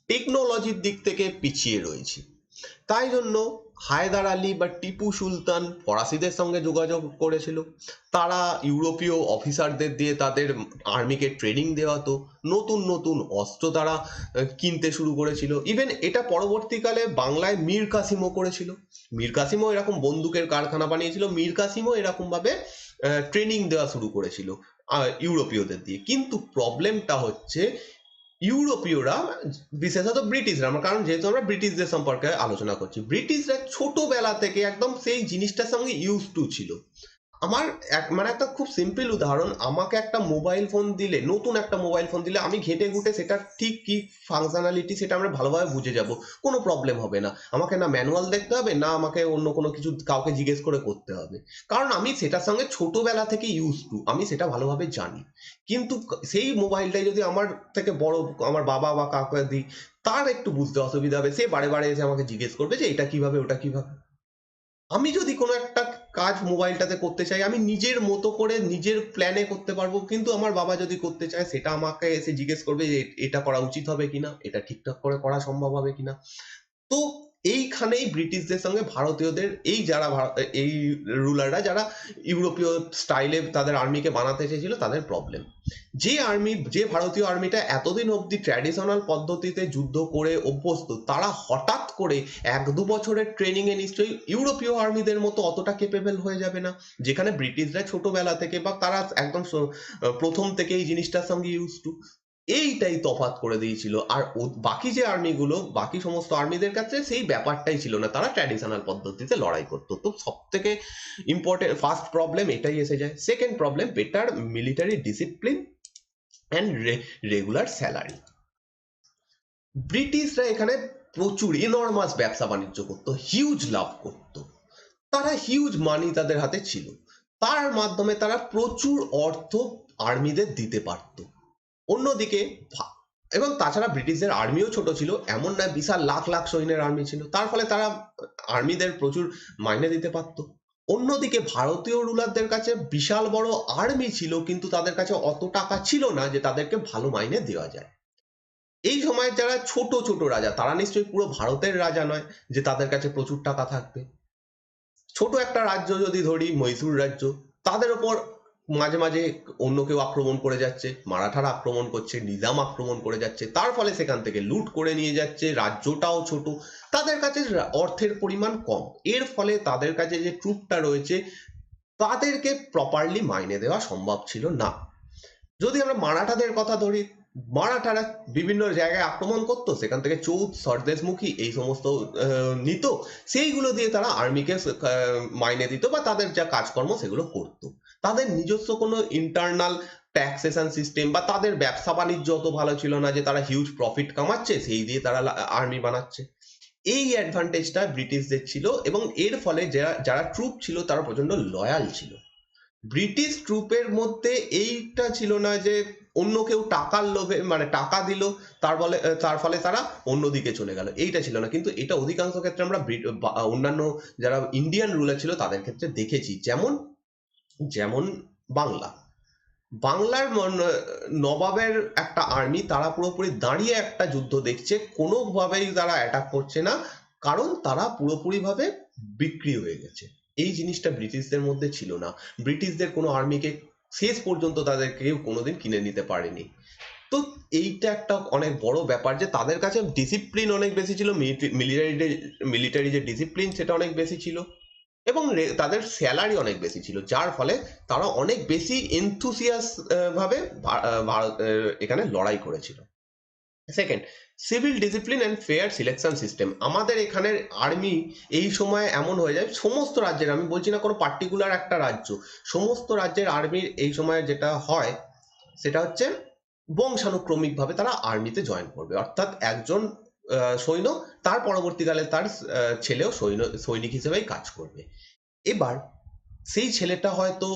টেকনোলজির দিক থেকে পিছিয়ে রয়েছি। তাই জন্য হায়দার আলী বা টিপু সুলতান ফরাসিদের সঙ্গে যোগাযোগ করেছিল। তারা ইউরোপীয় অফিসারদের দিয়ে তাদের আর্মিকে ট্রেনিং দেওয়াতো, নতুন নতুন অস্ত্র তারা কিনতে শুরু করেছিল। ইভেন এটা পরবর্তীকালে বাংলায় মীর কাসিমও করেছিল। মীর কাসিমও এরকম বন্দুকের কারখানা বানিয়েছিল, মীর কাসিমও এরকম ভাবে ট্রেনিং দেওয়া শুরু করেছিল ইউরোপীয়দের দিয়ে। কিন্তু প্রবলেমটা হচ্ছে ইউরোপীয়রা, বিশেষত ব্রিটিশরা, আমরা কারণ যেহেতু আমরা ব্রিটিশদের সম্পর্কে আলোচনা করছি, ব্রিটিশরা ছোটবেলা থেকে একদম সেই জিনিসটার সঙ্গে ইউজ টু ছিল। আমার মানে একটা খুব সিম্পল উদাহরণ, আমাকে একটা মোবাইল ফোন দিলে, নতুন একটা মোবাইল ফোন দিলে আমি ঘেটে ঘুটে সেটা ঠিক কি ফাংশনালিটি সেটা আমরা ভালোভাবে বুঝে যাব, কোনো প্রবলেম হবে না। আমাকে না ম্যানুয়াল দেখতে হবে, না আমাকে অন্য কোনো কিছু কাউকে জিজ্ঞেস করে করতে হবে, কারণ আমি সেটার সঙ্গে ছোটবেলা থেকে ইউজ টু, আমি সেটা ভালোভাবে জানি। কিন্তু সেই মোবাইলটাই যদি আমার থেকে বড়, আমার বাবা বা কাউকে দিই, তার একটু বুঝতে অসুবিধা হবে, সে বারে বারে এসে আমাকে জিজ্ঞেস করবে যে এটা কিভাবে, ওটা কিভাবে। আমি যদি কোনো একটা কাজ মোবাইলটাতে করতে চাই, আমি নিজের মতো করে নিজের প্ল্যানে করতে পারবো, কিন্তু আমার বাবা যদি করতে চায় সেটা আমাকে এসে জিজ্ঞেস করবে যে এটা করা উচিত হবে কিনা, এটা ঠিকঠাক করে করা সম্ভব হবে কিনা। তো এইখানেই ব্রিটিশদের সঙ্গে ভারতীয়দের, এই যারা এই রুলাররা যারা ইউরোপীয় স্টাইলে তাদের আর্মিকে বানাতে চেয়েছিল, তাদের প্রবলেম। যে ভারতীয় আর্মিটা এতদিন অব্দি ট্র্যাডিশনাল পদ্ধতিতে যুদ্ধ করে অভ্যস্ত, তারা হঠাৎ করে 1-2 বছরের ট্রেনিং এ নিশ্চয়ই ইউরোপীয় আর্মিদের মতো অতটা কেপেবল হয়ে যাবে না, যেখানে ব্রিটিশরা ছোটবেলা থেকে বা তারা একদম প্রথম থেকে এই জিনিসটার সঙ্গে ইউজ টু। এইটাই তফাৎ করে দিয়েছিল। আর বাকি যে আর্মিগুলো, বাকি সমস্ত আর্মিদের কাছে সেই ব্যাপারটাই ছিল না, তারা ট্র্যাডিশনাল পদ্ধতিতে লড়াই করতো। তো সব থেকে ইম্পর্টেন্ট ফার্স্ট প্রবলেম এটাই এসে যায়। Second problem, better military discipline and regular salary. ব্রিটিশরা এখানে প্রচুর ইনর্মাস ব্যবসা বাণিজ্য করতো, হিউজ লাভ করতো, তারা হিউজ মানি তাদের হাতে ছিল। তার মাধ্যমে তারা প্রচুর অর্থ আর্মিদের দিতে পারত। অন্যদিকে এবং তাছাড়া ব্রিটিশদের আর্মিও ছোট ছিল, এমন নয় বিশাল লাখ লাখ সৈন্যের আর্মি ছিল, তার ফলে তারা আর্মিদের প্রচুর মাইনে দিতে পারত। অন্যদিকে ভারতীয় রুলারদের কাছে বিশাল বড় আর্মি ছিল, কিন্তু তাদের কাছে অত টাকা ছিল না যে তাদেরকে ভালো মাইনে দেওয়া যায়। এই সময় যারা ছোট ছোট রাজা, তারা নিশ্চয়ই পুরো ভারতের রাজা নয় যে তাদের কাছে প্রচুর টাকা থাকবে। ছোট একটা রাজ্য যদি ধরি, মহীশূর রাজ্য, তাদের ওপর মাঝে মাঝে অন্য কেউ আক্রমণ করে যাচ্ছে, মারাঠারা আক্রমণ করছে, নিজাম আক্রমণ করে যাচ্ছে, তার ফলে সেখান থেকে লুট করে নিয়ে যাচ্ছে, রাজ্যটাও ছোট, তাদের কাছে অর্থের পরিমাণ কম, এর ফলে তাদের কাছে যে ট্রুপটা রয়েছে তাদেরকে প্রপারলি মাইনে দেওয়া সম্ভব ছিল না। যদি আমরা মারাঠাদের কথা ধরি, মারাঠারা বিভিন্ন জায়গায় আক্রমণ করতো, সেখান থেকে চৌদ, সরদেশমুখী এই সমস্ত নিত, সেইগুলো দিয়ে তারা আর্মিকে মাইনে দিত বা তাদের যা কাজকর্ম সেগুলো করত। তাদের নিজস্ব কোনো ইন্টারনাল ট্যাক্সেশন সিস্টেম বা তাদের ব্যবসা বাণিজ্য অত ভালো ছিল না যে তারা হিউজ প্রফিট কামাচ্ছে সেই দিয়ে তারা আর্মি বানাচ্ছে। এই অ্যাডভান্টেজটা ব্রিটিশদের ছিল, এবং এর ফলে যারা যারা ট্রুপ ছিল তারা প্রচন্ড লয়াল ছিল। ব্রিটিশ ট্রুপের মধ্যে এইটা ছিল না যে অন্য কেউ টাকার লোভে, মানে টাকা দিল তার ফলে তারা অন্যদিকে চলে গেল, এইটা ছিল না। কিন্তু এটা অধিকাংশ ক্ষেত্রে আমরা অন্যান্য যারা ইন্ডিয়ান রুলার ছিল তাদের ক্ষেত্রে দেখেছি। যেমন যেমন বাংলা, বাংলার নবাবের একটা আর্মি, তারা পুরোপুরি দাঁড়িয়ে একটা যুদ্ধ দেখছে, কোনোভাবেই তারা অ্যাটাক করছে না, কারণ তারা পুরোপুরিভাবে বিক্রি হয়ে গেছে। এই জিনিসটা ব্রিটিশদের মধ্যে ছিল না। ব্রিটিশদের কোনো আর্মিকে শেষ পর্যন্ত তাদের কেউ কোনোদিন কিনে নিতে পারেনি। তো এইটা একটা অনেক বড় ব্যাপার যে তাদের কাছে ডিসিপ্লিন অনেক বেশি ছিল, মিলিটারি যে ডিসিপ্লিন সেটা অনেক বেশি ছিল, এবং তাদের স্যালারি অনেক বেশি ছিল, যার ফলে তারা অনেক বেশি এনথুসিয়াস ভাবে এখানে লড়াই করেছিল। Second, civil discipline and fair selection system. আমাদের এখানের আর্মি এই সময় এমন হয়ে যায়, সমস্ত রাজ্যের, আমি বলছি না কোনো পার্টিকুলার একটা রাজ্য, সমস্ত রাজ্যের আর্মির এই সময় যেটা হয় সেটা হচ্ছে বংশানুক্রমিকভাবে তারা আর্মিতে জয়েন করবে, অর্থাৎ একজন সৈন্য তার পরবর্তীকালে তার ছেলেও সৈনিক হিসেবেই কাজ করবে। এবার সেই ছেলেটা হয়তো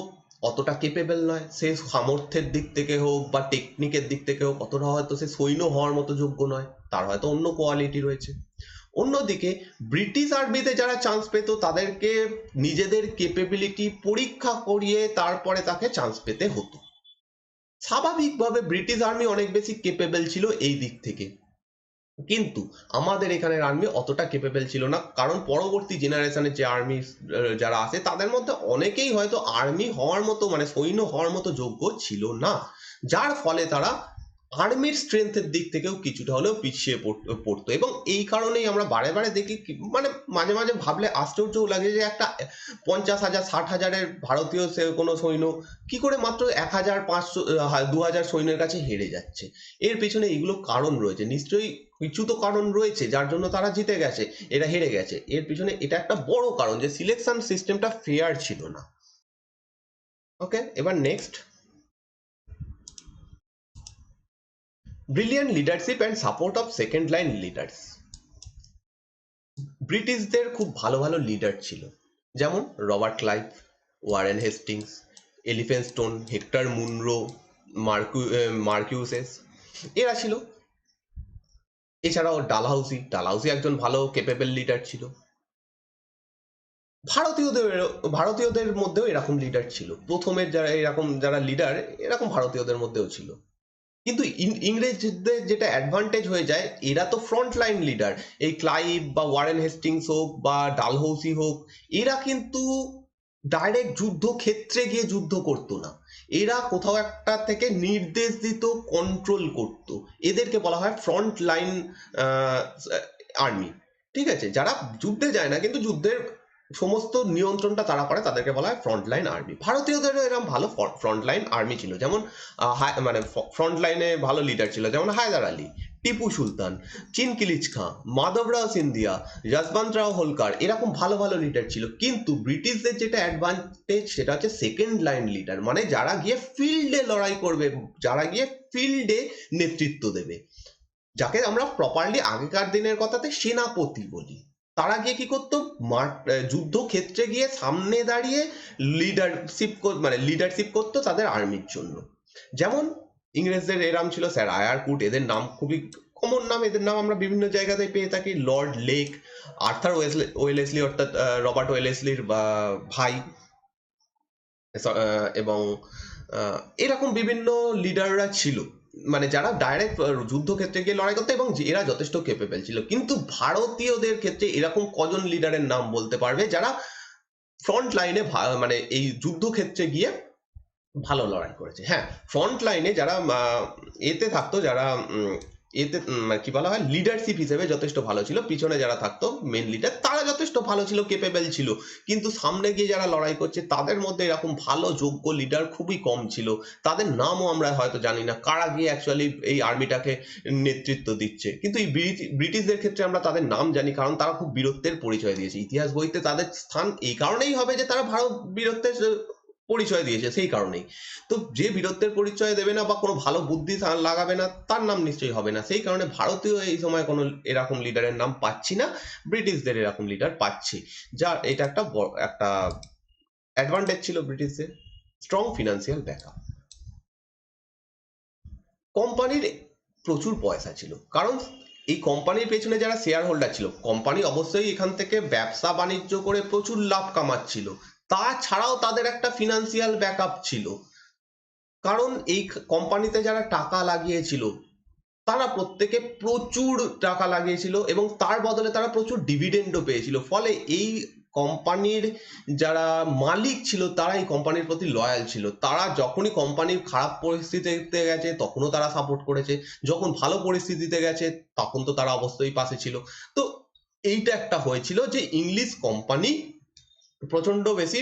অতটা কেপেবল নয়, সে সামর্থ্যের দিক থেকে হোক বা টেকনিকের দিক থেকে হোক অতটা হয়তো সে সৈন্য হওয়ার মতো যোগ্য নয়, তার হয়তো অন্য কোয়ালিটি রয়েছে। অন্যদিকে ব্রিটিশ আর্মিতে যারা চান্স পেত তাদেরকে নিজেদের কেপেবিলিটি পরীক্ষা করিয়ে তারপরে তাকে চান্স পেতে হতো। স্বাভাবিকভাবে ব্রিটিশ আর্মি অনেক বেশি কেপেবল ছিল এই দিক থেকে, কিন্তু আমাদের এখানের আর্মি অতটা কেপেবল ছিল না, কারণ পরবর্তী জেনারেশনের যে আর্মি যারা আছে তাদের মধ্যে অনেকেই হয়তো আর্মি হওয়ার মতো, মানে সৈন্য হওয়ার মতো যোগ্য ছিল না, যার ফলে তারা আর্মির স্ট্রেংথের দিক থেকেও কিছুটা হলেও পিছিয়ে পড়তো। এবং এই কারণেই আমরা বারে বারে দেখি, মানে মাঝে মাঝে ভাবলে আশ্চর্যও লাগে যে একটা 50,000 60,000-এর ভারতীয় কোনো সৈন্য কি করে মাত্র 1,500 2,000 সৈন্যের কাছে হেরে যাচ্ছে। এর পেছনে এইগুলো কারণ রয়েছে, নিশ্চয়ই কিছু তো কারণ রয়েছে যার জন্য তারা জিতে গেছে, এরা হেরে গেছে। এর পিছনে এটা একটা বড় কারণ যে সিলেকশন সিস্টেমটা ফেয়ার ছিল না। ওকে, এবার next, brilliant leadership and support of second line leaders. ব্রিটিশদের খুব ভালো ভালো লিডার ছিল, যেমন Robert Clive, Warren Hastings, Elphinstone, Hector Munro, marquesses, এরা ছিল। এছাড়াও ডালহাউসি একজন ভালো কেপেবল লিডার ছিল। ভারতীয়দের ভারতীয়দের মধ্যেও এরকম লিডার ছিল, প্রথমের যারা এরকম যারা লিডার এরকম ভারতীয়দের মধ্যেও ছিল। কিন্তু ইংরেজদের যেটা অ্যাডভান্টেজ হয়ে যায়, এরা তো ফ্রন্ট লাইন লিডার, এই ক্লাইভ বা ওয়ারেন হেস্টিংস হোক বা ডালহৌসি হোক, এরা কিন্তু ডাইরেক্ট যুদ্ধ ক্ষেত্রে গিয়ে যুদ্ধ করতো না, এরা কোথাও একটা থেকে নির্দেশ দিত, কন্ট্রোল করত। এদেরকে বলা হয় ফ্রন্ট লাইন আর্মি। ঠিক আছে, যারা যুদ্ধে যায় না কিন্তু যুদ্ধের সমস্ত নিয়ন্ত্রণটা তারা করে, তাদেরকে বলা হয় ফ্রন্ট লাইন আর্মি। ভারতীয়দেরও এরকম ভালো ফ্রন্ট লাইন আর্মি ছিল, যেমন মানে ফ্রন্ট লাইনে ভালো লিডার ছিল, যেমন হায়দার আলী, টিপু সুলতান, চিনকিলিচ খাঁ, মাধবরাও সিন্ধিয়া, যশবন্তরাও হোলকার, এরকম ভালো ভালো লিডার ছিল। কিন্তু ব্রিটিশদের যেটা অ্যাডভান্টেজ সেটা হচ্ছে সেকেন্ড লাইন লিডার, মানে যারা গিয়ে ফিল্ডে লড়াই করবে, যারা গিয়ে ফিল্ডে নেতৃত্ব দেবে, যাকে আমরা প্রপারলি আগেকার দিনের কথাতে সেনাপতি বলি। তারা গিয়ে কি করতো, যুদ্ধক্ষেত্রে গিয়ে সামনে দাঁড়িয়ে লিডারশিপ করতো তাদের আর্মির জন্য। যেমন ইংরেজদের এরাম ছিল স্যার আয়ারকুট, এদের নাম খুবই কমন নাম, এদের নাম আমরা বিভিন্ন জায়গাতে পেয়ে থাকি। লর্ড লেক, আর্থার ওয়েলেসলি অর্থাৎ রবার্ট ওয়েলেসলির ভাই, এবং এরকম বিভিন্ন লিডাররা ছিল, মানে যারা ডাইরেক্ট যুদ্ধক্ষেত্রে গিয়ে লড়াই করতো এবং এরা যথেষ্ট কেপেবল ছিল। কিন্তু ভারতীয়দের ক্ষেত্রে এরকম কজন লিডারের নাম বলতে পারবে যারা ফ্রন্ট লাইনে মানে এই যুদ্ধক্ষেত্রে গিয়ে ভালো লড়াই করেছে? হ্যাঁ, ফ্রন্ট লাইনে যারা এতে থাকতো, যারা এতে কি বলা হয়, লিডারশিপ হিসেবে যথেষ্ট ভালো ছিল, পিছনে যারা থাকতো মেন লিডার তারা যথেষ্ট ভালো ছিল, কেপেবল ছিল। কিন্তু সামনে গিয়ে যারা লড়াই করছে তাদের মধ্যে এরকম ভালো যোগ্য লিডার খুবই কম ছিল। তাদের নামও আমরা হয়তো জানি না, কারা গিয়ে অ্যাকচুয়ালি এই আর্মিটাকে নেতৃত্ব দিচ্ছে। কিন্তু এই ব্রিটিশদের ক্ষেত্রে আমরা তাদের নাম জানি, কারণ তারা খুব বীরত্বের পরিচয় দিয়েছে। ইতিহাস বইতে তাদের স্থান এই কারণেই হবে যে তারা ভারত বীরত্বের পরিচয় দিয়েছে, সেই কারণেই। তো যে বীরত্বের পরিচয় দেবে না বা কোনো ভালো বুদ্ধি লাগাবে না, তার নাম নিশ্চয়ই হবে না। সেই কারণে ভারতীয় এই সময় কোনো এরকম লিডারের নাম পাচ্ছি না, ব্রিটিশদের এরকম লিডার পাচ্ছি। যা এটা একটা অ্যাডভান্টেজ ছিল ব্রিটিশদের, স্ট্রং ফিনান্সিয়াল ব্যাকআপ। কোম্পানির প্রচুর পয়সা ছিল, কারণ এই কোম্পানির পেছনে যারা শেয়ার হোল্ডার ছিল, কোম্পানি অবশ্যই এখান থেকে ব্যবসা বাণিজ্য করে প্রচুর লাভ কামাচ্ছিল, তাছাড়াও তাদের একটা ফিনান্সিয়াল ব্যাকআপ ছিল। কারণ এই কোম্পানিতে যারা টাকা লাগিয়েছিল তারা প্রত্যেকে প্রচুর টাকা লাগিয়েছিল এবং তার বদলে তারা প্রচুর ডিভিডেন্ডও পেয়েছিল। ফলে এই কোম্পানির যারা মালিক ছিল তারা এই কোম্পানির প্রতি লয়াল ছিল। তারা যখনই কোম্পানির খারাপ পরিস্থিতিতে গেছে তখনও তারা সাপোর্ট করেছে, যখন ভালো পরিস্থিতিতে গেছে তখন তো তারা অবশ্যই পাশে ছিল। তো এইটা একটা হয়েছিল যে ইংলিশ কোম্পানি প্রচন্ড বেশি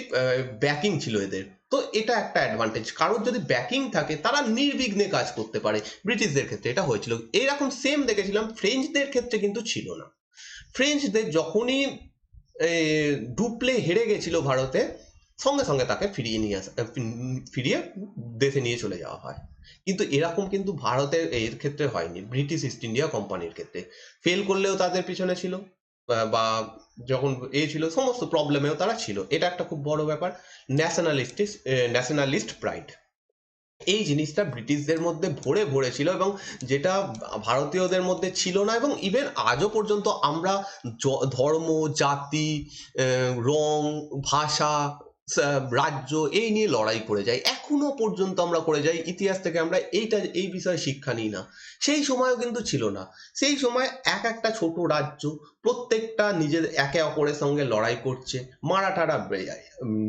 ব্যাকিং ছিল এদের। তো এটা একটা অ্যাডভান্টেজ, কারোর যদি ব্যাকিং থাকে তারা নির্বিঘ্নে কাজ করতে পারে। ব্রিটিশদের ক্ষেত্রে এটা হয়েছিল। এইরকম সেম দেখেছিলাম ফ্রেঞ্চদের ক্ষেত্রে, কিন্তু ছিল না। ফ্রেঞ্চদের যখনই ডুপ্লে হেরে গেছিল ভারতে, সঙ্গে সঙ্গে তাকে ফিরিয়ে দেশে নিয়ে চলে যাওয়া হয়। কিন্তু এরকম কিন্তু ভারতের এর ক্ষেত্রে হয়নি, ব্রিটিশ ইস্ট ইন্ডিয়া কোম্পানির ক্ষেত্রে। ফেল করলেও তাদের পিছনে ছিল, বা যখন ছিল সমস্ত প্রবলেমেও তারা ছিল। এটা একটা খুব বড় ব্যাপার। ন্যাশনালিস্ট প্রাইড, এই জিনিসটা ব্রিটিশদের মধ্যে ভরে ভরে ছিল এবং যেটা ভারতীয়দের মধ্যে ছিল না। এবং ইভেন আজও পর্যন্ত আমরা ধর্ম, জাতি, রং, ভাষা, রাজ্য এই নিয়ে লড়াই করে যাই, এখনো পর্যন্ত আমরা করে যাই। ইতিহাস থেকে আমরা এই বিষয়ে শিক্ষা নিই না। সেই সময়ও কিন্তু ছিল না। সেই সময় একটা ছোট রাজ্য প্রত্যেকটা নিজের একে অপরের সঙ্গে লড়াই করছে। মারাঠারা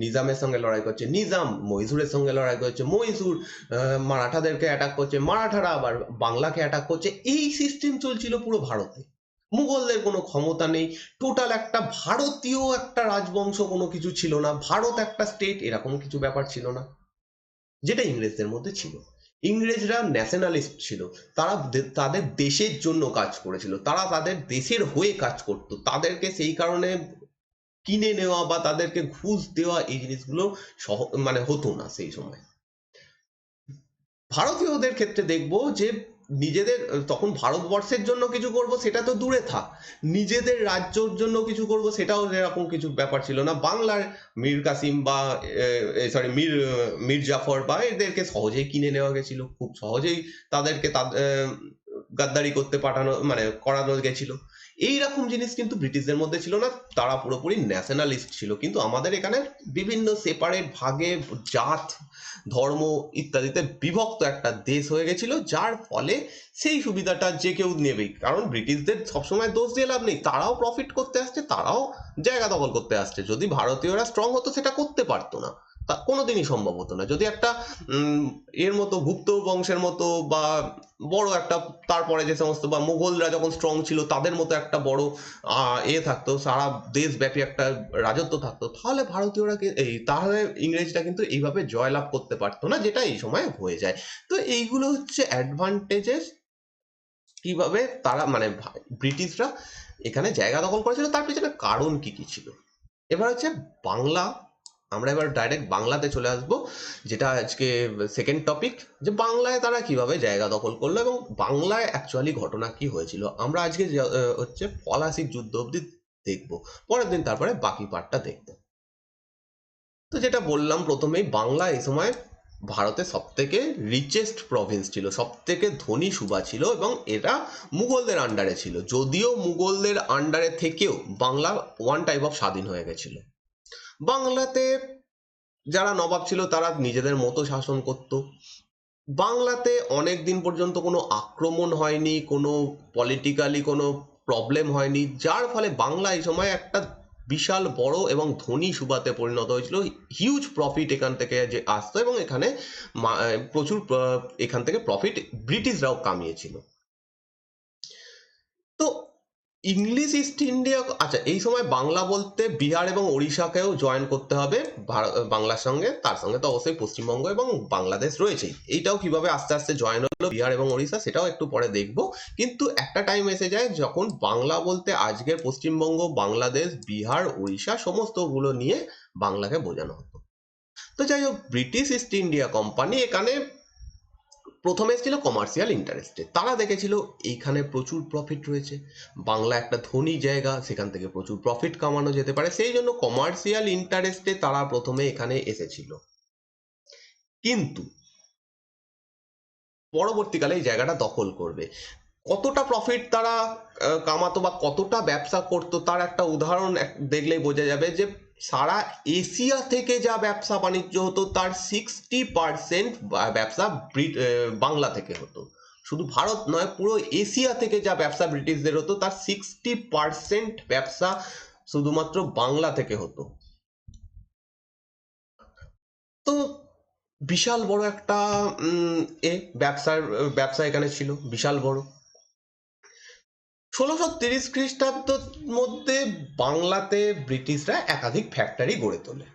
নিজামের সঙ্গে লড়াই করছে, নিজাম মহীশূরের সঙ্গে লড়াই করছে, মহীশূর মারাঠাদেরকে অ্যাটাক করছে, মারাঠারা আবার বাংলাকে অ্যাটাক করছে। এই সিস্টেম চলছিল পুরো ভারতে। মুঘলদের কোনো ক্ষমতা নেই, টোটাল একটা ভারতীয় একটা রাজবংশ কোনো কিছু ছিল না, ভারত একটা স্টেট এরকম কিছু ব্যাপার ছিল না, যেটা ইংরেজদের মধ্যে ছিল। ইংরেজরা ন্যাশনালিস্ট ছিল, তারা তাদের দেশের জন্য কাজ করেছিল, তারা তাদের দেশের হয়ে কাজ করত। তাদেরকে সেই কারণে কিনে নেওয়া বা তাদেরকে ঘুষ দেওয়া এই জিনিসগুলো মানে হতো না সেই সময়। ভারতীয়দের ক্ষেত্রে দেখবো যে নিজেদের তখন ভারতবর্ষের জন্য কিছু করব সেটা তো দূরে থাক, নিজেদের রাজ্যর জন্য কিছু করব সেটাও এরকম কিছু ব্যাপার ছিল না। বাংলার মীর কাসিম বা মীর জাফর বা এদেরকে সহজেই কিনে নেওয়া গেছিল, খুব সহজেই তাদেরকে গাদ্দারি করতে করানো গেছিল। এইরকম জিনিস কিন্তু ব্রিটিশদের মধ্যে ছিল না, তারা পুরোপুরি ন্যাশনালিস্ট ছিল। কিন্তু আমাদের এখানে বিভিন্ন সেপারেট ভাগে জাত, ধর্ম ইত্যাদিতে বিভক্ত একটা দেশ হয়ে গেছিল, যার ফলে সেই সুবিধাটা যে কেউ নেবেই। কারণ ব্রিটিশদের সবসময় দোষ দিয়ে লাভ নেই, তারাও প্রফিট করতে আসছে, তারাও জায়গা দখল করতে আসছে। যদি ভারতীয়রা স্ট্রং হতো সেটা করতে পারতো না, তা কোনোদিনই সম্ভব হতো না। যদি একটা এর মতো গুপ্ত বংশের মতো বা বড় একটা, তারপরে যে সমস্ত বা মুঘলরা যখন স্ট্রং ছিল তাদের মতো একটা বড় থাকতো, সারা দেশব্যাপী একটা রাজত্ব থাকতো, তাহলে ভারতীয়রা তাহলে ইংরেজরা কিন্তু এইভাবে জয়লাভ করতে পারতো না, যেটা এই সময় হয়ে যায়। তো এইগুলো হচ্ছে অ্যাডভান্টেজেস, কিভাবে তারা ব্রিটিশরা এখানে জায়গা দখল করেছিল, তার পিছনে কারণ কি কি ছিল। এবার হচ্ছে বাংলা, আমরা এবার ডাইরেক্ট বাংলাতে চলে আসবো, যেটা আজকে সেকেন্ড টপিক, যে বাংলায় তারা কিভাবে জায়গা দখল করলো এবং বাংলায় অ্যাকচুয়ালি ঘটনা কি হয়েছিল। আমরা আজকে হচ্ছে পলাশির যুদ্ধ অব্দি দেখবো, পরের দিন তারপরে বাকি পার্টটা দেখবো। তো যেটা বললাম প্রথমেই, বাংলা এই সময় ভারতের সব থেকে রিচেস্ট প্রভিন্স ছিল, সব থেকে ধনী সুবা ছিল, এবং এটা মুঘলদের আন্ডারে ছিল। যদিও মুঘলদের আন্ডারে থেকেও বাংলা ওয়ান টাইপ অফ স্বাধীন হয়ে গেছিল। বাংলাতে যারা নবাব ছিল তারা নিজেদের মতো শাসন করত। বাংলাতে অনেক দিন পর্যন্ত কোনো আক্রমণ হয়নি, কোনো পলিটিক্যালি কোনো প্রবলেম হয়নি, যার ফলে বাংলা এই সময় একটা বিশাল বড় এবং ধনী সুবাতে পরিণত হয়েছিল। হিউজ প্রফিট এখান থেকে যে আসতো, এবং এখানে প্রচুর এখান থেকে প্রফিট ব্রিটিশরাও কামিয়েছিল। তো ইংলিশ ইস্ট ইন্ডিয়া, আচ্ছা এই সময় বাংলা বলতে বিহার এবং ওড়িশাকেও জয়েন করতে হবে বাংলার সঙ্গে। তার সঙ্গে তো অবশ্যই পশ্চিমবঙ্গ এবং বাংলাদেশ রয়েছেই। এইটাও কিভাবে আস্তে আস্তে জয়েন হলো বিহার এবং ওড়িশা, সেটাও একটু পরে দেখব। কিন্তু একটা টাইম এসে যায় যখন বাংলা বলতে আজকের পশ্চিমবঙ্গ, বাংলাদেশ, বিহার, ওড়িশা সমস্তগুলো নিয়ে বাংলাকে বোঝানো হতো। তো যাই হোক, ব্রিটিশ ইস্ট ইন্ডিয়া কোম্পানি এখানে প্রথমে এসেছিল কমার্শিয়াল ইন্টারেস্টে। তারা দেখেছিল এইখানে প্রচুর প্রফিট রয়েছে, বাংলা একটা ধনী জায়গা, সেখান থেকে প্রচুর প্রফিট কামানো যেতে পারে, সেই জন্য কমার্শিয়াল ইন্টারেস্টে তারা প্রথমে এখানে এসেছিল। কিন্তু পরবর্তীকালে এই জায়গাটা দখল করবে। কতটা প্রফিট তারা কামাতো বা কতটা ব্যবসা করতো তার একটা উদাহরণ দেখলেই বোঝা যাবে, যে সারা এশিয়া থেকে যা ব্যবসা বাণিজ্য হতো তার 60% ব্যবসা বাংলা থেকে হতো। শুধু ভারত নয়, পুরো এশিয়া থেকে যা ব্যবসা ব্রিটিশদের হতো তার 60% ব্যবসা শুধুমাত্র বাংলা থেকে হতো। তো বিশাল বড় একটা ব্যবসা এখানে ছিল, বিশাল বড়। 1630 খ্রিস্টাব্দের মধ্যে বাংলাতে ব্রিটিশরা একাধিক ফ্যাক্টরি গড়ে তোলে,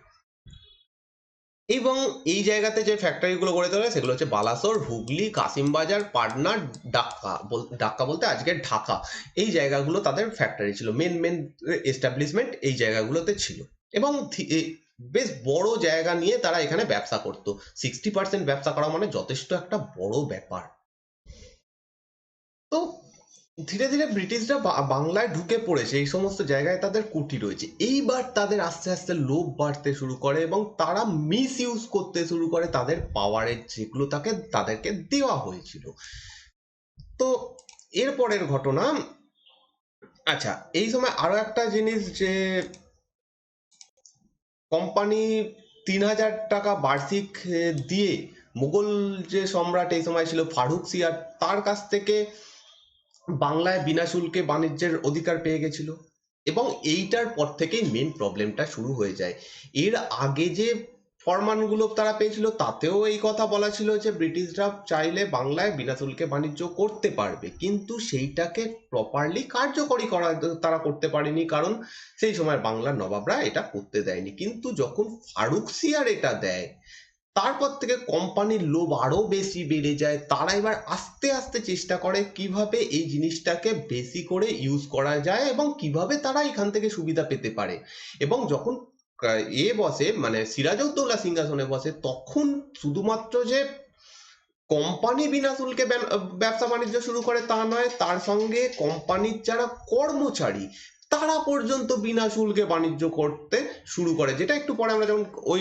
এবং এই জায়গাতে যে ফ্যাক্টরিগুলো গড়ে তোলে সেগুলো হচ্ছে বালাসোর, হুগলি, কাসিমবাজার, পাটনা, ডাক্কা। ডাক্কা বলতে আজকের ঢাকা। এই জায়গাগুলো তাদের ফ্যাক্টরি ছিল, মেন মেন এস্টাবলিশমেন্ট এই জায়গাগুলোতে ছিল, এবং বেশ বড় জায়গা নিয়ে তারা এখানে ব্যবসা করতো। 60% ব্যবসা করা মানে যথেষ্ট একটা বড় ব্যাপার। তো ধীরে ধীরে ব্রিটিশরা বাংলায় ঢুকে পড়েছে, এই সমস্ত জায়গায় তাদের কুঠি রয়েছে। এইবার তাদের আস্তে আস্তে লোভ বাড়তে শুরু করে, এবং তারা মিস ইউজ করতে শুরু করে তাদের পাওয়ারের যেগুলো তাদেরকে দেওয়া হয়েছিল। তো এরপরের ঘটনা, আচ্ছা এই সময় আরো একটা জিনিস, যে কোম্পানি 3000 টাকা বার্ষিক দিয়ে মুঘল যে সম্রাট এই সময় ছিল ফারুক সিয়ার, তার কাছ থেকে বাংলায় বিনা শুল্কে বাণিজ্যের অধিকার পেয়ে গেছিল। এবং এইটার পর থেকেই মেন প্রবলেমটা শুরু হয়ে যায়। এর আগে যে ফরমানগুলো তারা পেয়েছিল তাতেও এই কথা বলা ছিল যে ব্রিটিশরা চাইলে বাংলায় বিনা শুল্কে বাণিজ্য করতে পারবে, কিন্তু সেইটাকে প্রপারলি কার্যকরী করা তারা করতে পারেনি, কারণ সেই সময় বাংলার নবাবরা এটা করতে দেয়নি। কিন্তু যখন ফারুকসিয়ার এটা দেয়, তারপর থেকে কোম্পানির লোভ আরো বেশি বেড়ে যায়। তারা এবার আস্তে আস্তে চেষ্টা করে কিভাবে এই জিনিসটাকে বেশি করে ইউজ করা যায় এবং কিভাবে তারা এখান থেকে সুবিধা পেতে পারে। এবং যখন বসে, মানে সিরাজউদ্দৌলা সিংহাসনে বসে, তখন শুধুমাত্র যে কোম্পানি বিনা শুল্কে ব্যবসা বাণিজ্য শুরু করে তা নয়, তার সঙ্গে কোম্পানির যারা কর্মচারী তারা পর্যন্ত বিনা শুল্কে বাণিজ্য করতে শুরু করে, যেটা একটু পরে আমরা যখন ওই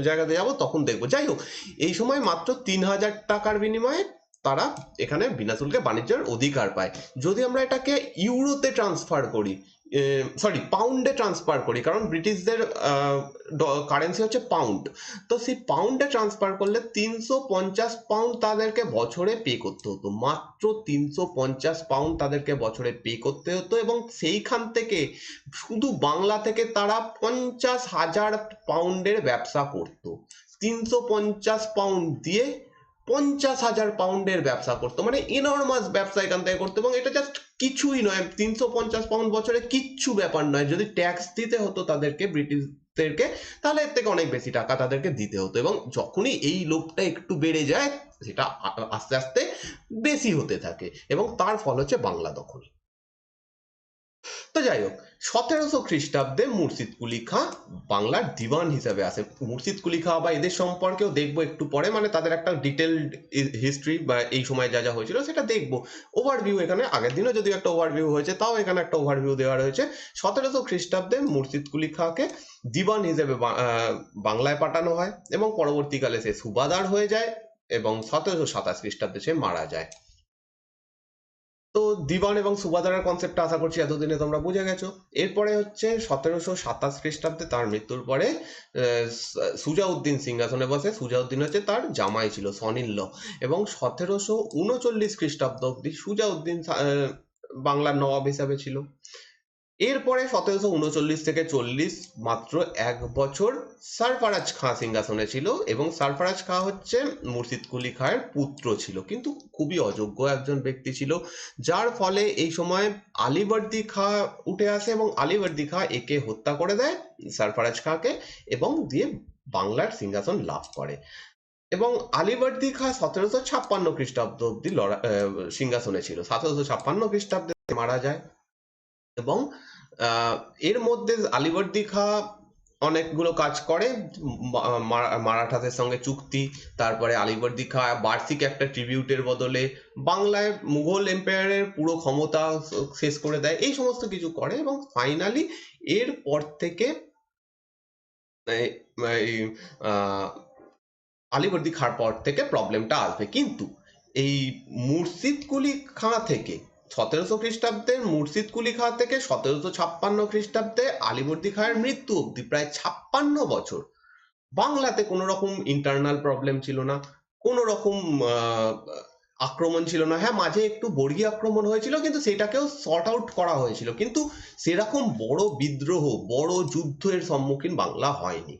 জায়গাতে যাব তখন দেখবো। যাই হোক, এই সময় মাত্র 3000 টাকার বিনিময়ে তারা এখানে বিনা শুল্কে বাণিজ্যের অধিকার পায়। যদি আমরা এটাকে ইউরোতে ট্রান্সফার করি, সরি পাউন্ডে ট্রান্সফার করি, কারণ ব্রিটিশদের কারেন্সি হচ্ছে পাউন্ড, তো সেই পাউন্ডে ট্রান্সফার করলে 350 পাউন্ড তাদেরকে বছরে পে করতে হতো। মাত্র 350 পাউন্ড তাদেরকে বছরে পে করতে হতো, এবং সেইখান থেকে শুধু বাংলা থেকে তারা 50,000 পাউন্ডের ব্যবসা করতো। 350 পাউন্ড দিয়ে 50,000 পাউন্ডের ব্যবসা করতো, মানে ইনর্মাস ব্যবসা এখান থেকে করতো। এবং এটা জাস্ট কিছুই নয়, 350 পাউন্ড বছরে কিচ্ছু ব্যাপার নয়। যদি ট্যাক্স দিতে হতো তাদেরকে, ব্রিটিশদেরকে, তাহলে এর থেকে অনেক বেশি টাকা তাদেরকে দিতে হতো। এবং যখনই এই লোভটা একটু বেড়ে যায়, সেটা আস্তে আস্তে বেশি হতে থাকে, এবং তার ফল হচ্ছে বাংলা দখল। তো যাই হোক, 1700 খ্রিস্টাব্দে মুর্শিদ কুলি খাঁ বাংলার দিওয়ান হিসেবে আসে। মুর্শিদ কুলি খাঁ বা এদের সম্পর্কেও দেখবো একটু পরে, মানে তাদের একটা ডিটেলড হিস্ট্রি বা এই সময় যা যা হয়েছিল সেটা দেখবো। ওভারভিউ এখানে আগের দিনও যদি একটা ওভারভিউ হয়েছে, তাও এখানে একটা ওভারভিউ দেওয়া রয়েছে। 1700 খ্রিস্টাব্দে মুর্শিদ কুলি খাঁকে দিওয়ান হিসেবে বাংলায় পাঠানো হয় এবং পরবর্তীকালে সে সুবাদার হয়ে যায় এবং 1727 খ্রিস্টাব্দে সে মারা যায়। তো দিওয়ান এবং সুবাদারের কনসেপ্টটা আশা করছি এতদিনে তোমরা বুঝে গেছো। এরপরে হচ্ছে 1727 খ্রিস্টাব্দে তার মৃত্যুর পরে সুজাউদ্দিন সিংহাসনে বসে। সুজাউদ্দিন হচ্ছে তার জামাই ছিল, সনিল্ল, এবং 1739 খ্রিস্টাব্দ অব্দি সুজাউদ্দিন বাংলার নবাব হিসাবে ছিল। এরপরে 1739 থেকে 40 মাত্র 1 বছর সরফরাজ খাঁ সিংহাসনে ছিল, এবং সরফরাজ খাঁ হচ্ছে মুর্শিদ কুলি খাঁয়ের পুত্র ছিল, কিন্তু খুবই অযোগ্য একজন ব্যক্তি ছিল, যার ফলে এই সময় আলীবর্দী খাঁ উঠে আসে এবং আলীবর্দী খাঁ একে হত্যা করে দেয় সরফরাজ খাঁকে, এবং দিয়ে বাংলার সিংহাসন লাভ করে। এবং আলীবর্দী খাঁ 1756 খ্রিস্টাব্দ অব্দি সিংহাসনে ছিল। 1756 খ্রিস্টাব্দে মারা যায়। এবং এর মধ্যে আলীবর্দী খাঁ অনেকগুলো কাজ করে, মারাঠাদের সঙ্গে চুক্তি, তারপরে আলীবর্দী খাঁ বার্ষিক একটা ট্রিবিউটের বদলে বাংলায় মুঘল এম্পায়ারের পুরো ক্ষমতা শেষ করে দেয়, এই সমস্ত কিছু করে। এবং ফাইনালি এর পর থেকে আলীবর্দী খাঁর পর থেকে প্রবলেমটা আসবে। কিন্তু এই মুর্শিদ কুলি খাঁ থেকে 1700 খ্রিস্টাব্দের মুর্শিদ কুলি খাঁ থেকে 1756 খ্রিস্টাব্দে আলীবর্দী খাঁয়ের মৃত্যু অব্দি প্রায় 56 বছর বাংলাতে কোনো রকম ইন্টারনাল প্রবলেম ছিল না, কোনো রকম আক্রমণ ছিল না। হ্যাঁ, মাঝে একটু বর্গী আক্রমণ হয়েছিল, কিন্তু সেটাকেও সর্ট আউট করা হয়েছিল, কিন্তু সেরকম বড় বিদ্রোহ, বড় যুদ্ধের সম্মুখীন বাংলা হয়নি।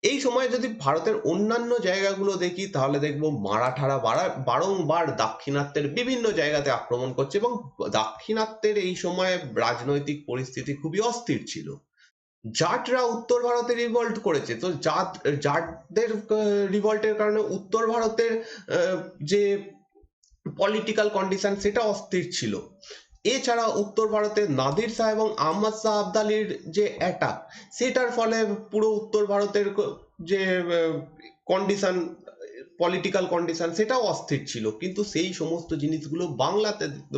এই সময় যদি ভারতের অন্যান্য জায়গাগুলো দেখি, তাহলে দেখবো মারাঠারা বারংবার দাক্ষিণাত্যের বিভিন্ন জায়গাতে আক্রমণ করছে, এবং দাক্ষিণাত্যের এই সময় রাজনৈতিক পরিস্থিতি খুবই অস্থির ছিল। জাটরা উত্তর ভারতে রিভল্ট করেছে, তো জাটদের রিভল্টের কারণে উত্তর ভারতের যে পলিটিক্যাল কন্ডিশন সেটা অস্থির ছিল। এছাড়া উত্তর ভারতে নাদির শাহ এবং আহমদ শাহ আবদালির যে অ্যাটাক, সেটার ফলে পুরো উত্তর ভারতের যে কন্ডিশন, পলিটিক্যাল কন্ডিশন, সেটাও অস্থির ছিল। কিন্তু সেই সমস্ত জিনিসগুলো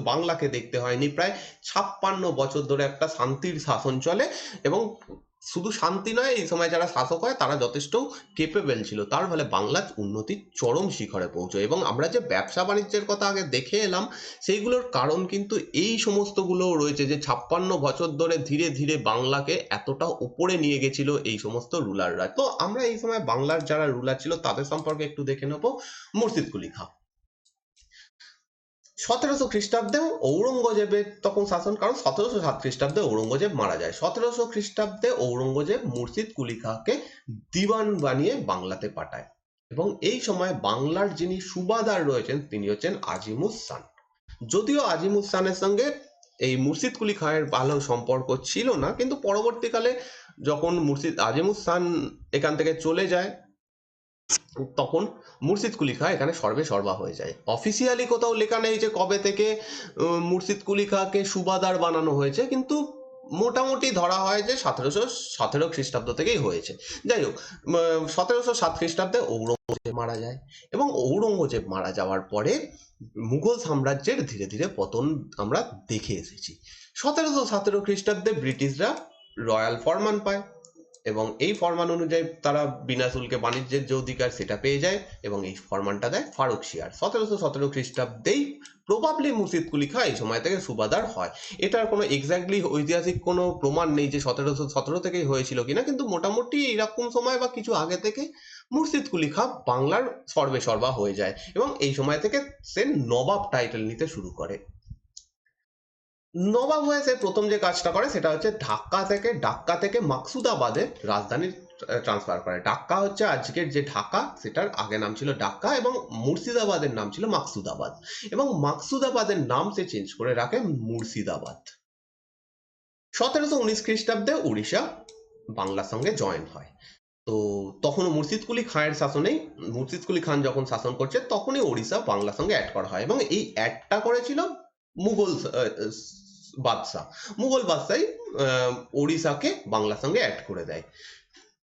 বাংলাকে দেখতে হয়নি। প্রায় 56 বছর ধরে একটা শান্তির শাসন চলে, এবং শুধু শান্তি নয়, এই সময় যারা শাসক হয় তারা যথেষ্ট কেপেবল ছিল, তার ফলে বাংলার উন্নতির চরম শিখরে পৌঁছয়। এবং আমরা যে ব্যবসা বাণিজ্যের কথা আগে দেখে এলাম, সেইগুলোর কারণ কিন্তু এই সমস্তগুলোও রয়েছে, যে 56 বছর ধরে ধীরে ধীরে বাংলাকে এতটা উপরে নিয়ে গেছিল এই সমস্ত রুলাররা। তো আমরা এই সময় বাংলার যারা রুলার ছিল তাদের সম্পর্কে একটু দেখে নেবো। মুর্শিদ কুলি খাঁ 1700 খ্রিস্টাব্দে ঔরঙ্গজেবের তখন শাসন, কারণ 1707 খ্রিস্টাব্দে ঔরঙ্গজেব মারা যায়। 1700 খ্রিস্টাব্দে ঔরঙ্গজেব মুর্শিদ কুলি খাঁকে দিওয়ান বানিয়ে বাংলাতে পাঠায়, এবং এই সময় বাংলার যিনি সুবাদার রয়েছেন তিনি হচ্ছেন আজিমুস শান। যদিও আজিমুস শানের সঙ্গে এই মুর্শিদ কুলি খাঁয়ের ভালো সম্পর্ক ছিল না, কিন্তু পরবর্তীকালে যখন আজিমুস শান এখান থেকে চলে যায়, তখন মুর্শিদ কুলি খাঁ এখানে সর্বে সর্বা হয়ে যায়। অফিসিয়ালি কোথাও লেখা নেই যে কবে থেকে মুর্শিদ কুলি খাঁকে সুবাদার বানানো হয়েছে, কিন্তু মোটামুটি ধরা হয় যে 1717 খ্রিস্টাব্দ থেকেই হয়েছে। যাই হোক, 1707 খ্রিস্টাব্দে ঔরঙ্গজেব মারা যায়, এবং ঔরঙ্গজেব মারা যাওয়ার পরে মুঘল সাম্রাজ্যের ধীরে ধীরে পতন আমরা দেখে এসেছি। 1717 খ্রিস্টাব্দে ব্রিটিশরা রয়্যাল ফরমান পায়, এবং এই ফরমান অনুযায়ী তারা বিনা শুল্কে বাণিজ্যের যে অধিকার সেটা পেয়ে যায়, এবং এই ফরমানটা দেয় ফারুকশিয়ার। 1717 খ্রিস্টাব্দেই প্রবাবলি মুর্শিদ কুলি খাঁ এই সময় থেকে সুবাদার হয়। এটার কোনো এক্স্যাক্টলি ঐতিহাসিক কোনো প্রমাণ নেই যে 1717 থেকেই হয়েছিল কিনা, কিন্তু মোটামুটি এরকম সময় বা কিছু আগে থেকে মুর্শিদ কুলি খাঁ বাংলার সর্বে সর্বা হয়ে যায়, এবং এই সময় থেকে সে নবাব টাইটেল নিতে শুরু করে। নবাব হয়ে সে প্রথম যে কাজটা করে সেটা হচ্ছে ঢাকা থেকে মাকসুদাবাদের রাজধানী ট্রান্সফার করে। ঢাকা হচ্ছে আজকের যে ঢাকা, সেটার আগে নাম ছিল ঢাকা, এবং মুর্শিদাবাদের নাম ছিল মাকসুদাবাদ, এবং মাকসুদাবাদের নাম সে চেঞ্জ করে রাখে মুর্শিদাবাদ। 1719 খ্রিস্টাব্দে উড়িষ্যা বাংলার সঙ্গে জয়েন হয়। তো তখনও মুর্শিদ কুলি খাঁয়ের শাসনেই, মুর্শিদ কুলি খান যখন শাসন করছে তখনই ওড়িশা বাংলার সঙ্গে অ্যাড করা হয়, এবং এই অ্যাডটা করেছিল মুঘল বাদশাহ। মুঘল বাদশাহী ওড়িশাকে বাংলার সঙ্গে অ্যাড করে দেয়।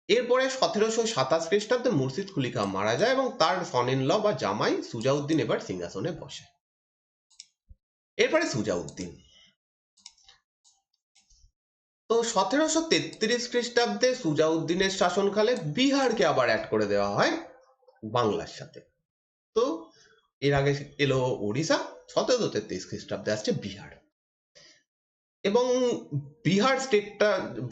এরপরে 1727 খ্রিস্টাব্দে মুর্শিদ কুলি খাঁ মারা যায় এবং তার সন ইন ল বা জামাই সুজাউদ্দিন এবার সিংহাসনে বসে। এরপরে সুজাউদ্দিন। তো 1733 খ্রিস্টাব্দে সুজাউদ্দিনের শাসনকালে বিহারকে আবার অ্যাড করে দেওয়া হয় বাংলার সাথে। তো এর আগে এলো ওড়িশা, 1733 খ্রিস্টাব্দে আসছে বিহার। এবং বিহার স্টেটটা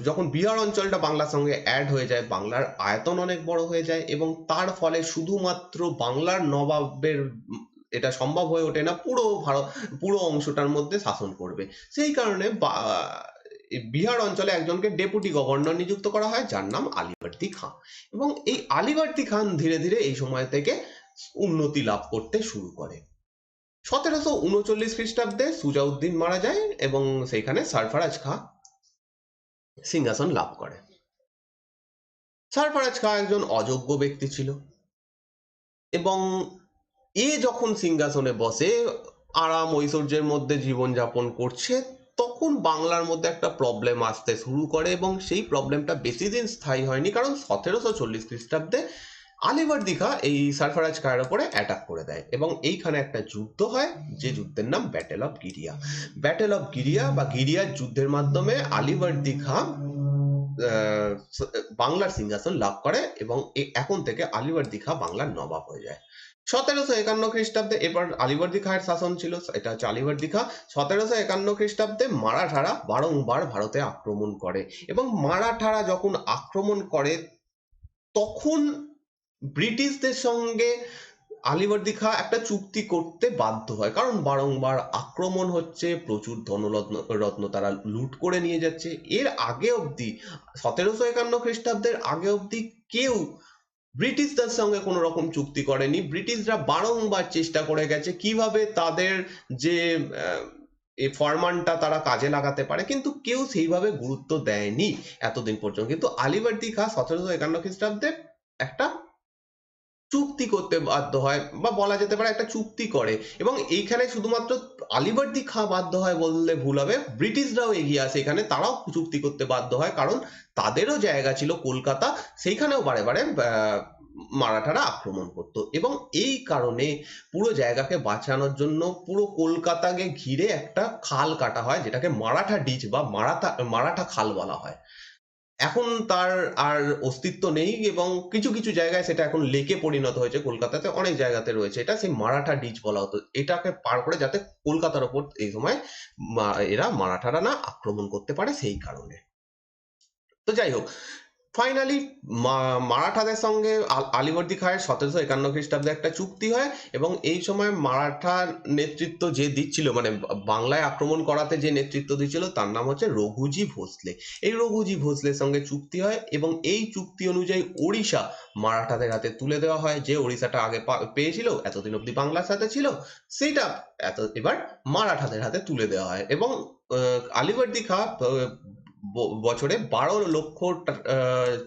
যখন বিহার অঞ্চলটা বাংলার সঙ্গে অ্যাড হয়ে যায়, বাংলার আয়তন অনেক বড় হয়ে যায় এবং তার ফলে শুধুমাত্র বাংলার নবাবের এটা সম্ভব হয়ে ওঠে না পুরো ভারত, পুরো অংশটার মধ্যে শাসন করবে। সেই কারণে বিহার অঞ্চলে একজনকে ডেপুটি গভর্নর নিযুক্ত করা হয় যার নাম আলীবর্দী খাঁ। এবং এই আলীবর্দী খান ধীরে ধীরে এই সময় থেকে উন্নতি লাভ করতে শুরু করে। 1739 খ্রিস্টাব্দে সুজাউদ্দিন মারা যায় এবং সেইখানে সরফরাজ খাঁ সিংহাসন লাভ করে। সরফরাজ খাঁ একজন অযোগ্য ব্যক্তি ছিল এবং এ যখন সিংহাসনে বসে আরাম ঐশ্বর্যের মধ্যে জীবনযাপন করছে, তখন বাংলার মধ্যে একটা প্রবলেম আসতে শুরু করে এবং সেই প্রবলেমটা বেশি দিন স্থায়ী হয়নি, কারণ 1740 খ্রিস্টাব্দে আলীবর্দী খাঁ এই সরফরাজ খাঁর উপরে অ্যাটাক করে দেয় এবং এইখানে একটা যুদ্ধ হয়, যে যুদ্ধের নাম battle of Giria. Battle of Giria বা গিরিয়ার যুদ্ধের মাধ্যমে আলীবর্দী খাঁ বাংলার সিংহাসন লাভ করে এবং এখন থেকে আলীবর্দী খাঁ বাংলার নবাব হয়ে যায়। 1751 খ্রিস্টাব্দে, এবার আলীবর্দী খাঁর শাসন ছিল, এটা হচ্ছে আলীবর্দী খাঁ। 1751 খ্রিস্টাব্দে মারাঠারা বারংবার ভারতে আক্রমণ করে এবং মারাঠারা যখন আক্রমণ করে তখন ব্রিটিশদের সঙ্গে আলীবর্দী খাঁ একটা চুক্তি করতে বাধ্য হয়, কারণ বারংবার আক্রমণ হচ্ছে, প্রচুর ধনরত্ন তারা লুট করে নিয়ে যাচ্ছে। এর আগে অবধি 1751 খ্রিস্টাব্দের আগে অবধি কেউ ব্রিটিশদের সঙ্গে কোনো রকম চুক্তি করেনি। ব্রিটিশরা বারংবার চেষ্টা করে গেছে কিভাবে তাদের যে এই ফরমানটা তারা কাজে লাগাতে পারে, কিন্তু কেউ সেইভাবে গুরুত্ব দেয়নি এতদিন পর্যন্ত। কিন্তু আলীবর্দী খাঁ 1751 খ্রিস্টাব্দে একটা চুক্তি করতে বাধ্য হয় বা বলা যেতে পারে একটা চুক্তি করে, এবং এইখানে শুধুমাত্র আলীবর্দী খাঁ বাধ্য হয় বললে ভুল হবে, ব্রিটিশরাও এগিয়ে আসে এখানে, তারাও চুক্তি করতে বাধ্য হয়, কারণ তাদেরও জায়গা ছিল কলকাতা, সেইখানেও বারে বারে মারাঠারা আক্রমণ করত এবং এই কারণে পুরো জায়গাকে বাঁচানোর জন্য পুরো কলকাতাকে ঘিরে একটা খাল কাটা হয়, যেটাকে মারাঠা ডিচ বা মারাঠা খাল বলা হয়। এখন তার আর অস্তিত্ব নেই এবং কিছু কিছু জায়গায় সেটা এখন লেকে পরিণত হয়েছে, কলকাতাতে অনেক জায়গাতে রয়েছে এটা, সেই মারাঠা ডিচ বলা হতো এটাকে পার করে, যাতে কলকাতার ওপর এই সময় এরা মারাঠারা না আক্রমণ করতে পারে সেই কারণে। তো যাই হোক, ফাইনালি মারাঠাদের সঙ্গে আলীবর্দী খাঁয়ের 1751 খ্রিস্টাব্দে একটা চুক্তি হয় এবং এই সময় মারাঠার নেতৃত্ব যে দিচ্ছিল, মানে বাংলায় আক্রমণ করাতে যে নেতৃত্ব দিচ্ছিল তার নাম হচ্ছে রঘুজি ভোসলে। এই রঘুজি ভোসলের সঙ্গে চুক্তি হয় এবং এই চুক্তি অনুযায়ী ওড়িশা মারাঠাদের হাতে তুলে দেওয়া হয়। যে ওড়িশাটা আগে পেয়েছিল, এতদিন অব্দি বাংলার সাথে ছিল, সেইটা এবার মারাঠাদের হাতে তুলে দেওয়া হয় এবং আলীবর্দী খাঁ বছরে 12 লক্ষ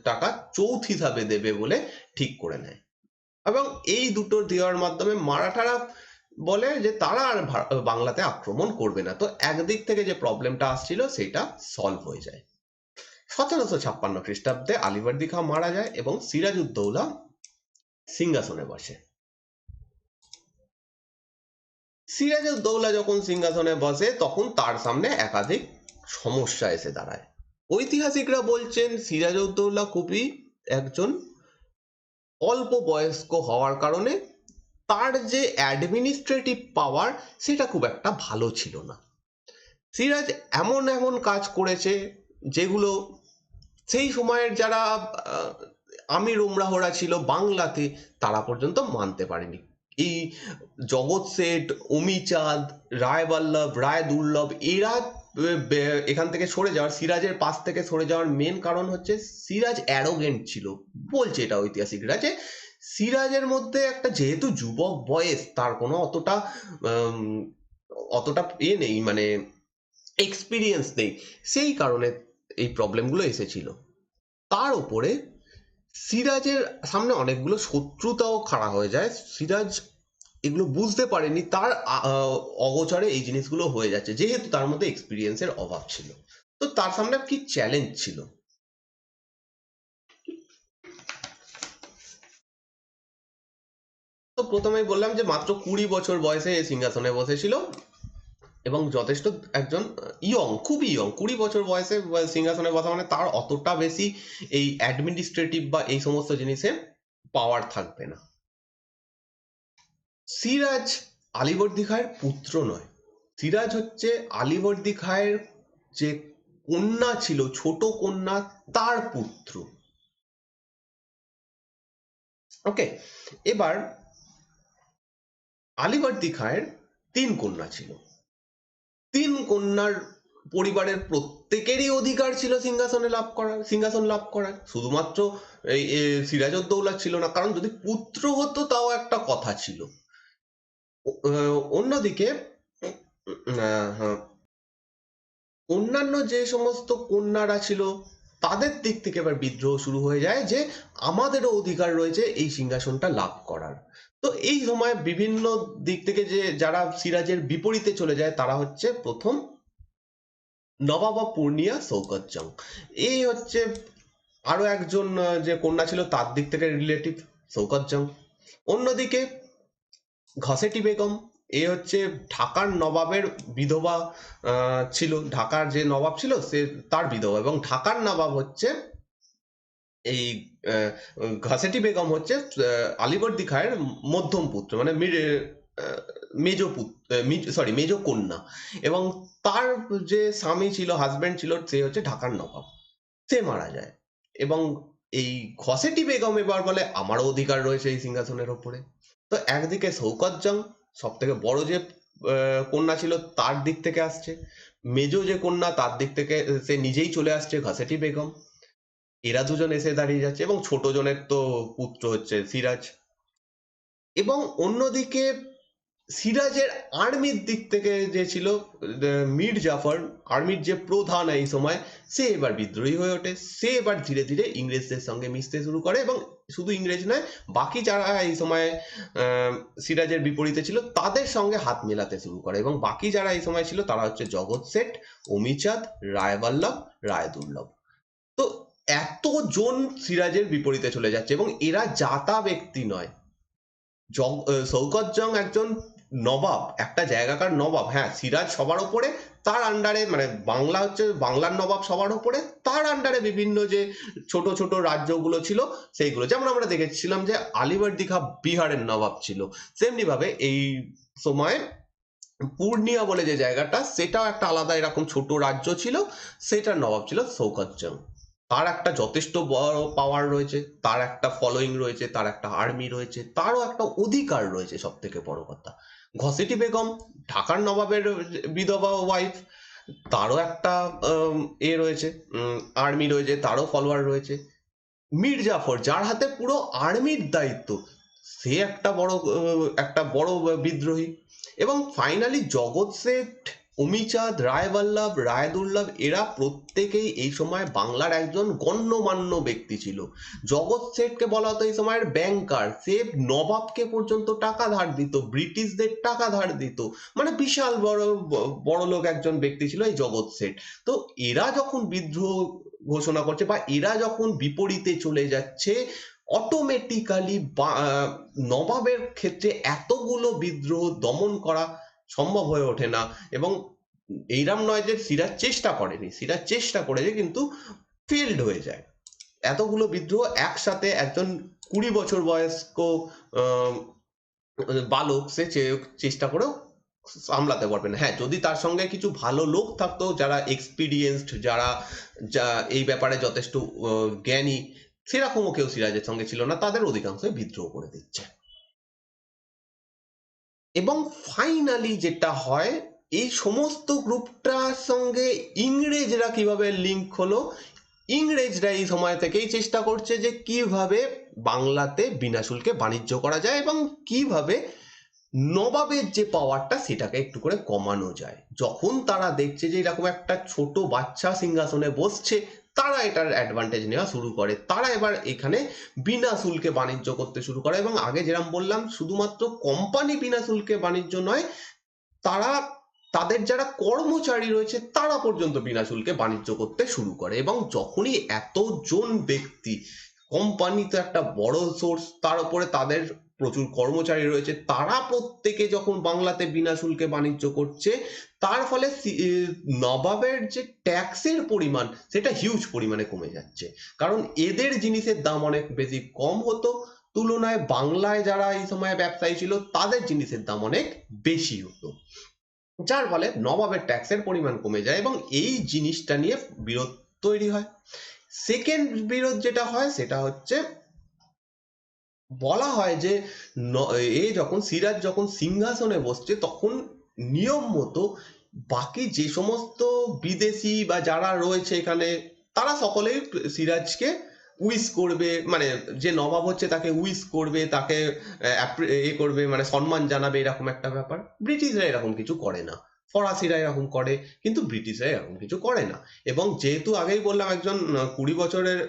টাকা চৌথ হিসাবে দেবে বলে ঠিক করে নেয় এবং এই দুটো দেওয়ার মাধ্যমে মারাঠারা বলে যে তারা আর বাংলাতে আক্রমণ করবে না। তো একদিক থেকে যে প্রবলেমটা আসছিল সেটা সলভ হয়ে যায়। 1756 খ্রিস্টাব্দে আলীবর্দী খাঁ মারা যায় এবং সিরাজউদ্দৌলা সিংহাসনে বসে। সিরাজউদ্দৌলা যখন সিংহাসনে বসে তখন তার সামনে একাধিক সমস্যা এসে দাঁড়ায়। ঐতিহাসিকরা বলছেন সিরাজউদ্দৌলা খুবই একজন অল্প বয়স্ক হওয়ার কারণে তার যে অ্যাডমিনিস্ট্রেটিভ পাওয়ার সেটা খুব একটা ভালো ছিল না। সিরাজ এমন এমন কাজ করেছে যেগুলো সেই সময়ের যারা আমির উমরাহরা ছিল বাংলাতে তারা পর্যন্ত মানতে পারেনি। এই জগৎ শেঠ, অমিচাঁদ, রায়বল্লভ, রায় দুর্লভ এরা এখান থেকে সরে যাওয়ার, সিরাজের পাশ থেকে সরে যাওয়ার মেন কারণ হচ্ছে সিরাজ অ্যারোগেন্ট ছিল। বলছে এটা ঐতিহাসিকরা যে সিরাজের মধ্যে একটা, যেহেতু যুবক বয়স, তার কোনো অতটা নেই, মানে এক্সপিরিয়েন্স নেই, সেই কারণে এই প্রবলেমগুলো এসেছিল। তার উপরে সিরাজের সামনে অনেকগুলো শত্রুতাও খাড়া হয়ে যায়। সিরাজ এগুলো বুঝতে পারেনি, তার অগোচরে এই জিনিসগুলো হয়ে যাচ্ছে, যেহেতু তার মধ্যে এক্সপিরিয়েন্সের অভাব ছিল। তো তার সামনে কি চ্যালেঞ্জ ছিল? তো প্রথমেই বললাম যে মাত্র 20 বছর বয়সে এই সিংহাসনে বসেছিল এবং যথেষ্ট একজন খুবই ইয়ং, 20 বছর বয়সে সিংহাসনে বসা মানে তার অতটা বেশি এই অ্যাডমিনিস্ট্রেটিভ বা এই সমস্ত জিনিসে পাওয়ার থাকবে না। সিরাজ আলীবর্দী খাঁয়ের পুত্র নয়, সিরাজ হচ্ছে আলীবর্দী খাঁয়ের যে কন্যা ছিল, ছোট কন্যা, তার পুত্র। ওকে, এবার আলীবর্দী খাঁয়ের 3 কন্যা ছিল। 3 কন্যার পরিবারের প্রত্যেকেরই অধিকার ছিল সিংহাসন লাভ করার। শুধুমাত্র এই সিরাজউদ্দৌলা ছিল না, কারণ যদি পুত্র হতো তাও একটা কথা ছিল। অন্যদিকে হ্যাঁ, অন্যান্য যে সমস্ত কন্যারা ছিল তাদের দিক থেকে এবার বিদ্রোহ শুরু হয়ে যায় যে আমাদেরও অধিকার রয়েছে এই সিংহাসনটা লাভ করার। তো এই সময় বিভিন্ন দিক থেকে যে যারা সিরাজের বিপরীতে চলে যায় তারা হচ্ছে প্রথম নবাব অফ পূর্ণিয়া শৌকত জং। এই হচ্ছে আরো একজন যে কন্যা ছিল তার দিক থেকে রিলেটিভ, শৌকত জং। অন্যদিকে ঘসেটি বেগম, এ হচ্ছে ঢাকার নবাবের বিধবা ছিল, ঢাকার যে নবাব ছিল সে তার বিধবা, এবং ঢাকার নবাব হচ্ছে এই ঘসেটি বেগম হচ্ছে আলীবর্দী খাঁয়ের মধ্যম পুত্র, মানে মেজ মেজ কন্যা, এবং তার যে স্বামী ছিল, হাজবেন্ড ছিল, সে হচ্ছে ঢাকার নবাব, সে মারা যায়। এবং এই ঘসেটি বেগম এবার বলে আমারও অধিকার রয়েছে এই সিংহাসনের ওপরে। তো একদিকে শৌকত জং সব থেকে বড় যে কন্যা ছিল তার দিক থেকে আসছে, মেজ যে কন্যা তার দিক থেকে সে নিজেই চলে আসছে ঘসেটি বেগম, এরা দুজন এসে দাঁড়িয়ে যাচ্ছে, এবং ছোট জনের তো পুত্র হচ্ছে সিরাজ। এবং অন্যদিকে সিরাজের আর্মির দিক থেকে যে ছিল মীর জাফর, আর্মির যে প্রধান এই সময়, সে এবার বিদ্রোহী হয়ে ওঠে। সে এবার ধীরে ধীরে ইংরেজদের সঙ্গে মিশতে শুরু করে, এবং শুধু ইংরেজ নয়, বাকি যারা এই সময় সিরাজের বিপরীতে ছিল তাদের সঙ্গে হাত মেলাতে শুরু করে। এবং বাকি যারা এই সময় ছিল তারা হচ্ছে জগৎ শেঠ, অমিচাঁদ, রায়বল্লভ, রায়দুর্লভ। তো এতজন সিরাজের বিপরীতে চলে যাচ্ছে, এবং এরা জাতা ব্যক্তি নয়। শৌকত জং একজন নবাব, একটা জায়গাকার নবাব। হ্যাঁ, সিরাজ সবার উপরে, তার আন্ডারে, মানে বাংলা হচ্ছে বাংলার নবাব সবার উপরে, তার আন্ডারে বিভিন্ন যে ছোট ছোট রাজ্যগুলো ছিল সেইগুলো, যেমন আমরা দেখেছিলাম যে আলীবর্দী খাঁ বিহারের নবাব ছিল, তেমনি ভাবে এই সময় পূর্ণিয়া বলে যে জায়গাটা, সেটাও একটা আলাদা এরকম ছোট রাজ্য ছিল, সেটার নবাব ছিল শৌকত জং। তার একটা যথেষ্ট বড় পাওয়ার রয়েছে, তার একটা ফলোইং রয়েছে, তার একটা আর্মি রয়েছে, তারও একটা অধিকার রয়েছে। সব থেকে বড় কথা, ঘসেটি বেগম ঢাকার নবাবের বিধবা ওয়াইফ, তারও একটা রয়েছে, আর্মি রয়েছে, তারও ফলোয়ার রয়েছে। মীর জাফর, যার হাতে পুরো আর্মির দায়িত্ব, সে একটা বড় বিদ্রোহী। এবং ফাইনালি জগৎ শেঠ, অমিচাঁদ, রায়বল্লভ, রায়দুর্লভ, এরা প্রত্যেকেই এই সময় বাংলার একজন গণ্যমান্য ব্যক্তি ছিল। জগৎ শেঠকে বলা হতো এই সময়ের ব্যাংকার, সে নবাবকে পর্যন্ত টাকা ধার দিত, ব্রিটিশদের টাকা ধার দিত, মানে বিশাল বড় লোক একজন ব্যক্তি ছিল এই জগৎ শেঠ। তো এরা যখন বিদ্রোহ ঘোষণা করছে বা এরা যখন বিপরীতে চলে যাচ্ছে, অটোমেটিক্যালি নবাবের ক্ষেত্রে এতগুলো বিদ্রোহ দমন করা সম্ভব হয়ে ওঠে না। এবং এইরকম নয় যে সিরাজ চেষ্টা করেনি, সিরাজ চেষ্টা করেছে কিন্তু ফেলড হয়ে যায়। এতগুলো বিদ্রোহ একসাথে একজন 20 বছর বয়স্ক বালক সে চেষ্টা করেও সামলাতে পারবে না। হ্যাঁ, যদি তার সঙ্গে কিছু ভালো লোক থাকতো, যারা এক্সপিরিয়েন্সড, যারা এই ব্যাপারে যথেষ্ট জ্ঞানী, সেরকমও কেউ সিরাজের সঙ্গে ছিল না, তাদের অধিকাংশ বিদ্রোহ করে দিচ্ছে। এবং ফাইনালি যেটা হয়, এই সমস্ত গ্রুপটার সঙ্গে ইংরেজরা কিভাবে লিঙ্ক হলো, ইংরেজরা এই সময় থেকেই চেষ্টা করছে যে কিভাবে বাংলাতে বিনা শুল্কে বাণিজ্য করা যায় এবং কিভাবে নবাবের যে পাওয়ারটা সেটাকে একটু করে কমানো যায়। যখন তারা দেখছে যে এরকম একটা ছোট বাচ্চা সিংহাসনে বসছে, তারা এটার অ্যাডভান্টেজ নেওয়া শুরু করে। তারা এবার এখানে বিনা শুল্কে বাণিজ্য করতে শুরু করে। এবং আগে যেরকম বললাম, শুধুমাত্র কোম্পানি বিনা শুল্কে বাণিজ্য নয়, তারা তাদের যারা কর্মচারী রয়েছে তারা পর্যন্ত বিনা শুল্কে বাণিজ্য করতে শুরু করে। এবং যখনই এতজন ব্যক্তি, কোম্পানি তো একটা বড় সোর্স, তার উপরে তাদের প্রচুর কর্মচারী রয়েছে, তারা প্রত্যেকে যখন বাংলাতে বিনা শুল্কে বাণিজ্য করছে, তার ফলে নবাবের যে ট্যাক্সের পরিমাণ সেটা হিউজ পরিমাণে কমে যাচ্ছে। কারণ এদের জিনিসের দাম অনেক বেশি কম হতো, তুলনায় বাংলায় যারা এই সময় ব্যবসায়ী ছিল তাদের জিনিসের দাম অনেক বেশি হতো, যার ফলে নবাবের ট্যাক্সের পরিমাণ কমে যায় এবং এই জিনিসটা নিয়ে বিরোধ তৈরি হয়। সেকেন্ড বিরোধ যেটা হয় সেটা হচ্ছে, বলা হয় যে সিরাজ যখন সিংহাসনে বসছে তখন নিয়ম মতো বাকি যে সমস্ত বিদেশি বা যারা রয়েছে এখানে তারা সকলেই সিরাজকে উইশ করবে, মানে যে নবাব হচ্ছে তাকে উইশ করবে, তাকে করবে, মানে সম্মান জানাবে, এরকম একটা ব্যাপার। ব্রিটিশরা এরকম কিছু করে না, ফরাসিরা এরকম করে, কিন্তু ব্রিটিশরা এরকম কিছু করে না। এবং যেহেতু আগেই বললাম একজন 20 বছরের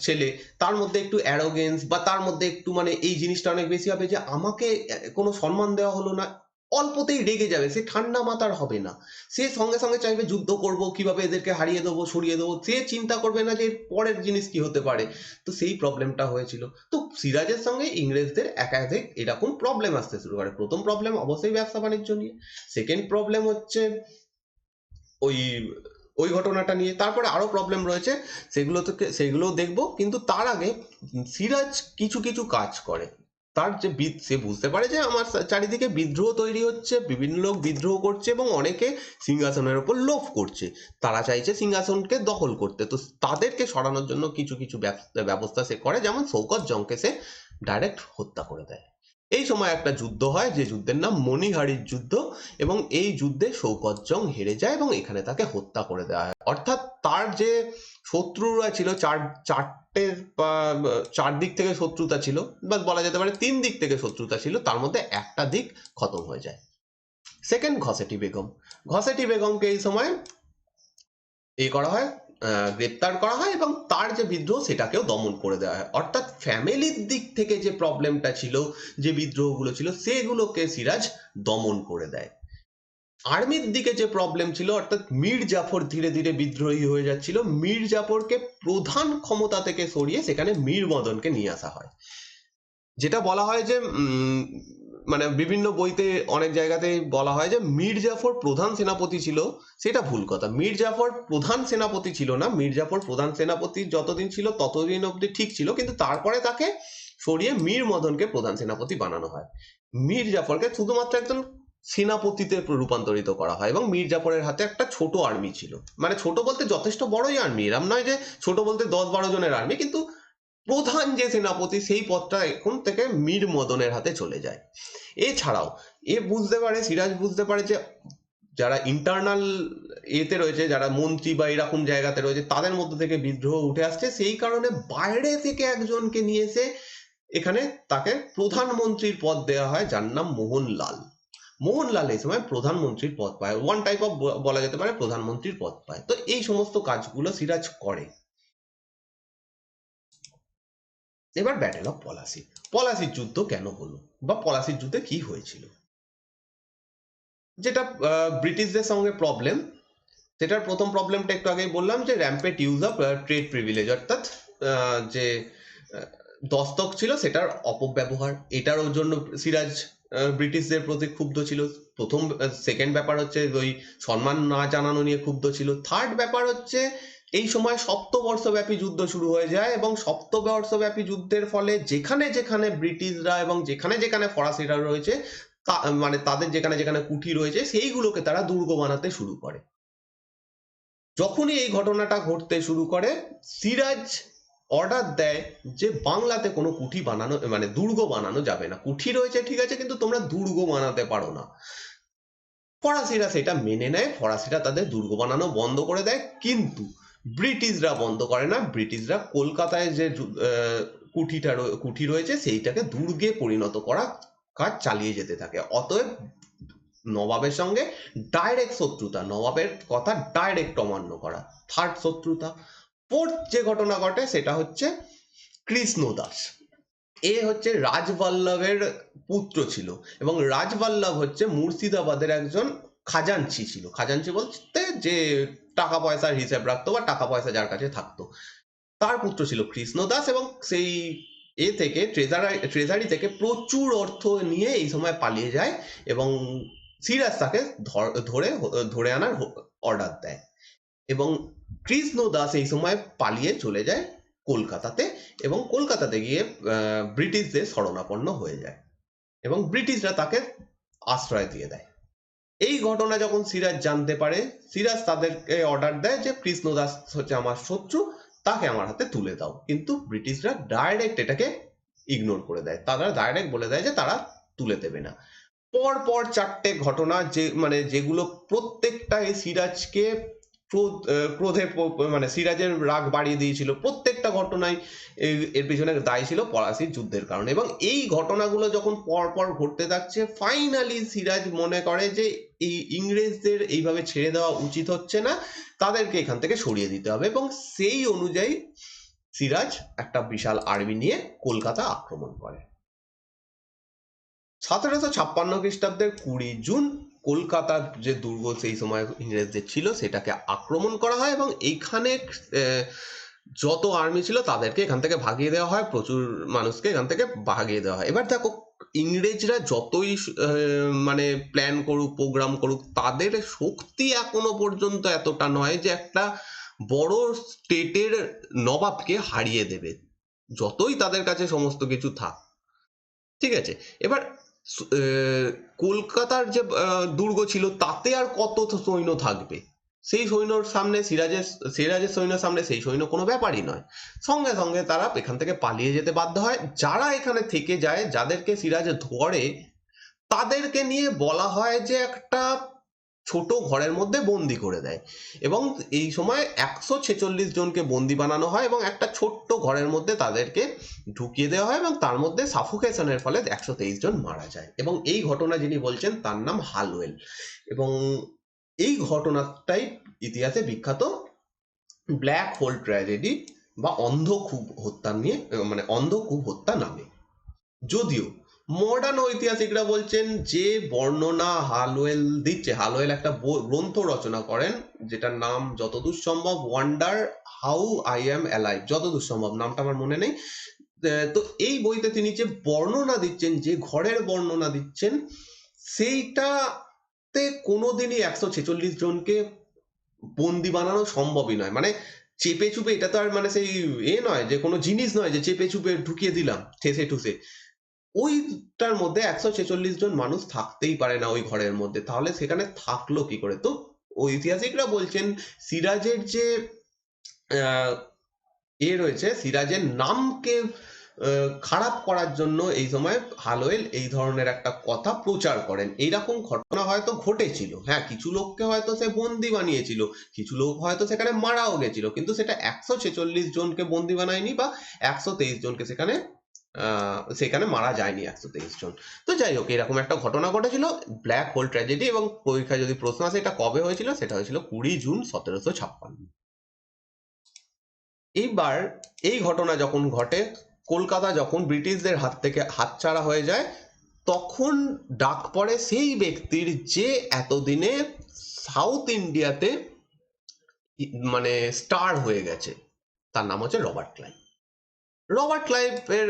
ছেলে, তার মধ্যে একটু অ্যারোগেন্স বা তার মধ্যে একটু মানে এই জিনিসটা অনেক বেশি হবে যে আমাকে কোনো সম্মান দেওয়া হলো না, অল্পতেই রেগে যাবে, সে ঠান্ডা মাথার হবে না, সে সঙ্গে সঙ্গে চাইবে যুদ্ধ করব, কিভাবে এদেরকে হারিয়ে দেবো, সরিয়ে দেবো, সে চিন্তা করবে না যে পরের জিনিস কি হতে পারে। তো সেই প্রবলেমটা হয়েছিল। তো সিরাজের সঙ্গে ইংরেজদের একাধিক এরকম প্রবলেম আসতে শুরু করে। প্রথম প্রবলেম অবশ্যই ব্যবসা বাণিজ্য নিয়ে, সেকেন্ড প্রবলেম হচ্ছে ওই ওই ঘটনাটা নিয়ে, তারপরে আরো প্রবলেম রয়েছে, সেগুলো দেখবো। কিন্তু তার আগে সিরাজ কিছু কিছু কাজ করে। তার যে সে বুঝতে পারে যে আমার চারিদিকে বিদ্রোহ তৈরি হচ্ছে, বিভিন্ন লোক বিদ্রোহ করছে এবং অনেকে সিংহাসনের উপর লোভ করছে, তারা চাইছে সিংহাসনকে দখল করতে। তো তাদেরকে সরানোর জন্য কিছু কিছু ব্যবস্থা সে করে, যেমন শৌকত জংকে সে ডাইরেক্ট হত্যা করে দেয়। এই সময় একটা যুদ্ধ হয়, যে যুদ্ধের নাম মণিহারির যুদ্ধ, এবং এই যুদ্ধে শৌকত জং হেরে যায় এবং এখানে তাকে হত্যা করে দেওয়া হয়। অর্থাৎ তার যে শত্রুরা ছিল, চার দিক থেকে শত্রুতা ছিল, বা বলা যেতে পারে 3 দিক থেকে শত্রুতা ছিল, তার মধ্যে একটা দিক খতম হয়ে যায়। সেকেন্ড, ঘসেটি বেগম। ঘসেটি বেগমকে এই সময় করা হয়, গ্রেপ্তার করা হয় এবং তার যে বিদ্রোহ সেটাকেও দমন করে দেওয়া হয়। অর্থাৎ ফ্যামিলির দিক থেকে যে প্রবলেমটা ছিল, যে বিদ্রোহগুলো ছিল, সেগুলোকে সিরাজ দমন করে দেয়। আর্মির দিকে যে প্রবলেম ছিল, অর্থাৎ মীর জাফর ধীরে ধীরে বিদ্রোহী হয়ে যাচ্ছিল, মীর জাফরকে প্রধান ক্ষমতা থেকে সরিয়ে সেখানে মীর মদনকে নিয়ে আসা হয়। যেটা বলা হয় যে মানে বিভিন্ন বইতে অনেক জায়গাতেই বলা হয় যে মীর জাফর প্রধান সেনাপতি ছিল, সেটা ভুল কথা। মীর জাফর প্রধান সেনাপতি ছিল না, মীর জাফর প্রধান সেনাপতি যতদিন ছিল ততদিন অব্দি ঠিক ছিল, কিন্তু তারপরে তাকে সরিয়ে মীর মদনকে প্রধান সেনাপতি বানানো হয়। মীর জাফরকে শুধুমাত্র একজন সেনাপতিতে রূপান্তরিত করা হয় এবং মীর জাফরের হাতে একটা ছোট আর্মি ছিল, মানে ছোট বলতে যথেষ্ট বড়ই আর্মি, এরম নয় যে ছোট বলতে 10-12 জনের আর্মি, কিন্তু প্রধান যে সেনাপতি সেই পদটা এখন থেকে মীর মদনের হাতে চলে যায়। এছাড়াও সিরাজ বুঝতে পারে যে যারা ইন্টারনাল এতে রয়েছে, যারা মন্ত্রী বা এরকম জায়গাতে রয়েছে, তাদের মধ্যে থেকে বিদ্রোহ উঠে আসছে, সেই কারণে বাইরে থেকে একজনকে নিয়ে এসে এখানে তাকে প্রধানমন্ত্রীর পদ দেওয়া হয়, যার নাম মোহনলাল। মোহনলাল এই সময় প্রধানমন্ত্রীর পদ পায়, ওয়ান টাইপ অফ বলা যেতে পারে প্রধানমন্ত্রীর পদ পায়। তো এই সমস্ত কাজগুলো সিরাজ করে। এবার ব্যাটেল অফ পলাশি। পলাশির যুদ্ধ কেন হলো, বা পলাশির যুদ্ধে কি হয়েছিল? যেটা ব্রিটিশদের সঙ্গে প্রবলেম, সেটার প্রথম প্রবলেমটা একটু আগেই বললাম, যে র্যাম্পেট ইউজ অফ ট্রেড প্রিভিলেজ, অর্থাৎ যে দস্তক ছিল সেটার অপব্যবহার, এটার জন্য সিরাজ ব্রিটিশদের প্রতি ক্ষুব্ধ ছিল। সেকেন্ড ব্যাপার হচ্ছে ওই সম্মান না জানানো নিয়ে ক্ষুব্ধ ছিল। থার্ড ব্যাপার হচ্ছে এই সময় সপ্তবর্ষব্যাপী যুদ্ধ শুরু হয়ে যায় এবং সপ্তবর্ষব্যাপী যুদ্ধের ফলে যেখানে যেখানে ব্রিটিশরা এবং যেখানে যেখানে ফরাসিরা রয়েছে, মানে তাদের যেখানে যেখানে কুঠি রয়েছে, সেইগুলোকে তারা দুর্গ বানাতে শুরু করে। যখনই এই ঘটনাটা ঘটতে শুরু করে, সিরাজ অর্ডার দেয় যে বাংলাতে কোনো কুঠি বানানো, মানে দুর্গ বানানো যাবে না। কুঠি রয়েছে ঠিক আছে, কিন্তু তোমরা দুর্গ বানাতে পারো না। ফরাসিরা সেটা মেনে নেয়, ফরাসিরা তাদের দুর্গ বানানো বন্ধ করে দেয়, কিন্তু ব্রিটিশরা বন্ধ করে না। ব্রিটিশরা কলকাতায় যে কুঠি রয়েছে সেইটাকে দুর্গে পরিণত করা কাজ চালিয়ে যেতে থাকে। অতএব নবাবের সঙ্গে ডাইরেক্ট শত্রুতা, নবাবের কথা ডাইরেক্ট অমান্য করা। থার্ড শত্রুতা। ফোর্থ যে ঘটনা ঘটে সেটা হচ্ছে কৃষ্ণদাস। এ হচ্ছে রাজবল্লভের পুত্র ছিল এবং রাজবল্লভ হচ্ছে মুর্শিদাবাদের একজন খাজাঞ্চি ছিল। খাজাঞ্চি বলতে যে টাকা পয়সার হিসেব রাখতো বা টাকা পয়সা যার কাছে থাকতো। তার পুত্র ছিল কৃষ্ণদাস এবং সেই থেকে ট্রেজারি থেকে প্রচুর অর্থ নিয়ে এই সময় পালিয়ে যায় এবং সিরাজ তাকে ধরে ধরে আনার অর্ডার দেয় এবং কৃষ্ণদাস এই সময় পালিয়ে চলে যায় কলকাতাতে এবং কলকাতাতে গিয়ে ব্রিটিশদের শরণাপন্ন হয়ে যায় এবং ব্রিটিশরা তাকে আশ্রয় দিয়ে দেয়। এই ঘটনা যখন সিরাজ জানতে পারে, সিরাজ তাদেরকে অর্ডার দেয় যে কৃষ্ণদাস হচ্ছে আমার শত্রু, তাকে আমার হাতে তুলে দাও। কিন্তু ব্রিটিশরা ডাইরেক্ট এটাকে ইগনোর করে দেয়, তারা ডাইরেক্ট বলে দেয় যে তারা তুলে দেবে না। পর পর 4টে ঘটনা যেগুলো প্রত্যেকটা এই সিরাজকে ক্রোধে মানে সিরাজের রাগ বাড়িয়ে দিয়েছিল। প্রত্যেকটা ঘটনায় এর পিছনে দায়ী ছিল পলাশির যুদ্ধের কারণে এবং এই ঘটনাগুলো যখন পর পর ঘটতে থাকছে, ফাইনালি সিরাজ মনে করে যে এই ইংরেজদের এইভাবে ছেড়ে দেওয়া উচিত হচ্ছে না, তাদেরকে এখান থেকে সরিয়ে দিতে হবে এবং সেই অনুযায়ী সিরাজ একটা বিশাল আর্মি নিয়ে কলকাতা আক্রমণ করে। 1756 খ্রিস্টাব্দের 20 জুন কলকাতার যে দুর্গ সেই সময় ইংরেজদের ছিল সেটাকে আক্রমণ করা হয় এবং এইখানে যত আর্মি ছিল তাদেরকে এখান থেকে ভাগিয়ে দেওয়া হয়, প্রচুর মানুষকে এখান থেকে ভাগিয়ে দেওয়া হয়। এবার দেখো, ইংরেজরা যতই মানে প্ল্যান করুক, প্রোগ্রাম করুক, তাদের শক্তি এখনো পর্যন্ত এতটা নয় যে একটা বড় স্টেটের নবাবকে হারিয়ে দেবে, যতই তাদের কাছে সমস্ত কিছু থাক। ঠিক আছে, এবার কলকাতার যে দুর্গ ছিল তাতে আর কত সৈন্য থাকবে, সেই সৈন্যর সামনে সিরাজের সৈন্যের সামনে সেই সৈন্য কোনো ব্যাপারই নয়। সঙ্গে সঙ্গে তারা এখান থেকে পালিয়ে যেতে বাধ্য হয়। যারা এখানে থেকে যায়, যাদেরকে সিরাজ ধরে, তাদেরকে নিয়ে বলা হয় যে একটা ছোট ঘরের মধ্যে বন্দি করে দেয় এবং এই সময় 146 জনকে বন্দি বানানো হয় এবং একটা ছোট্ট ঘরের মধ্যে তাদেরকে ঢুকিয়ে দেওয়া হয় এবং তার মধ্যে সাফোকেশনের ফলে 123 জন মারা যায় এবং এই ঘটনা যিনি বলছেন তার নাম হালওয়েল এবং এই ঘটনাটাই ইতিহাসে বিখ্যাত ব্ল্যাক হোল ট্র্যাজেডি বা অন্ধকূপ হত্যা নিয়ে, মানে অন্ধকূপ হত্যা নামে। যদিও মডার্ন ঐতিহাসিকরা বলছেন যে বর্ণনা হালওয়েল দিচ্ছে, হালওয়েল একটা গ্রন্থ রচনা করেন যেটার নাম যতদূর সম্ভব wonder how I am alive, যতদূর সম্ভব, নামটা আমার মনে নেই। তো এই বইতে তিনি যে বর্ণনা দিচ্ছেন, যে ঘরের বর্ণনা দিচ্ছেন, সেইটাতে কোনোদিনই 146 জনকে বন্দি বানানো সম্ভবই নয়। মানে চেপে চুপে, এটা তো আর মানে সেই নয় যে কোনো জিনিস নয় যে চেপে চুপে ঢুকিয়ে দিলাম ঠেসে ঠুসে। ওইটার মধ্যে 146 জন মানুষ থাকতেই পারে না ওই ঘরের মধ্যে, তাহলে সেখানে থাকলো কি করে? তো ঐতিহাসিকরা বলছেন সিরাজের যে রয়েছে, সিরাজের নামকে খারাপ করার জন্য এই সময় হালওয়েল এই ধরনের একটা কথা প্রচার করেন। এইরকম ঘটনা হয়তো ঘটেছিল, হ্যাঁ, কিছু লোককে হয়তো সে বন্দি বানিয়েছিল, কিছু লোক হয়তো সেখানে মারাও গেছিল, কিন্তু সেটা 146 জনকে বন্দি বানায়নি বা 123 জনকে সেখানে মারা যায়নি 123 জন। তো যাই হোক, এরকম একটা ঘটনা ঘটেছিল, ব্ল্যাক হোল ট্র্যাজেডি, এবং পরীক্ষায় যদি প্রশ্ন আসে এটা কবে হয়েছিল, সেটা হয়েছিল 20 জুন 1756। এইবার এই ঘটনা যখন ঘটে, কলকাতা যখন ব্রিটিশদের হাত থেকে হাতছাড়া হয়ে যায়, তখন ডাক পড়ে সেই ব্যক্তির যে এতদিনে সাউথ ইন্ডিয়াতে মানে স্টার হয়ে গেছে, তার নাম হচ্ছে রবার্ট ক্লাইভ। রবার্ট ক্লাইভের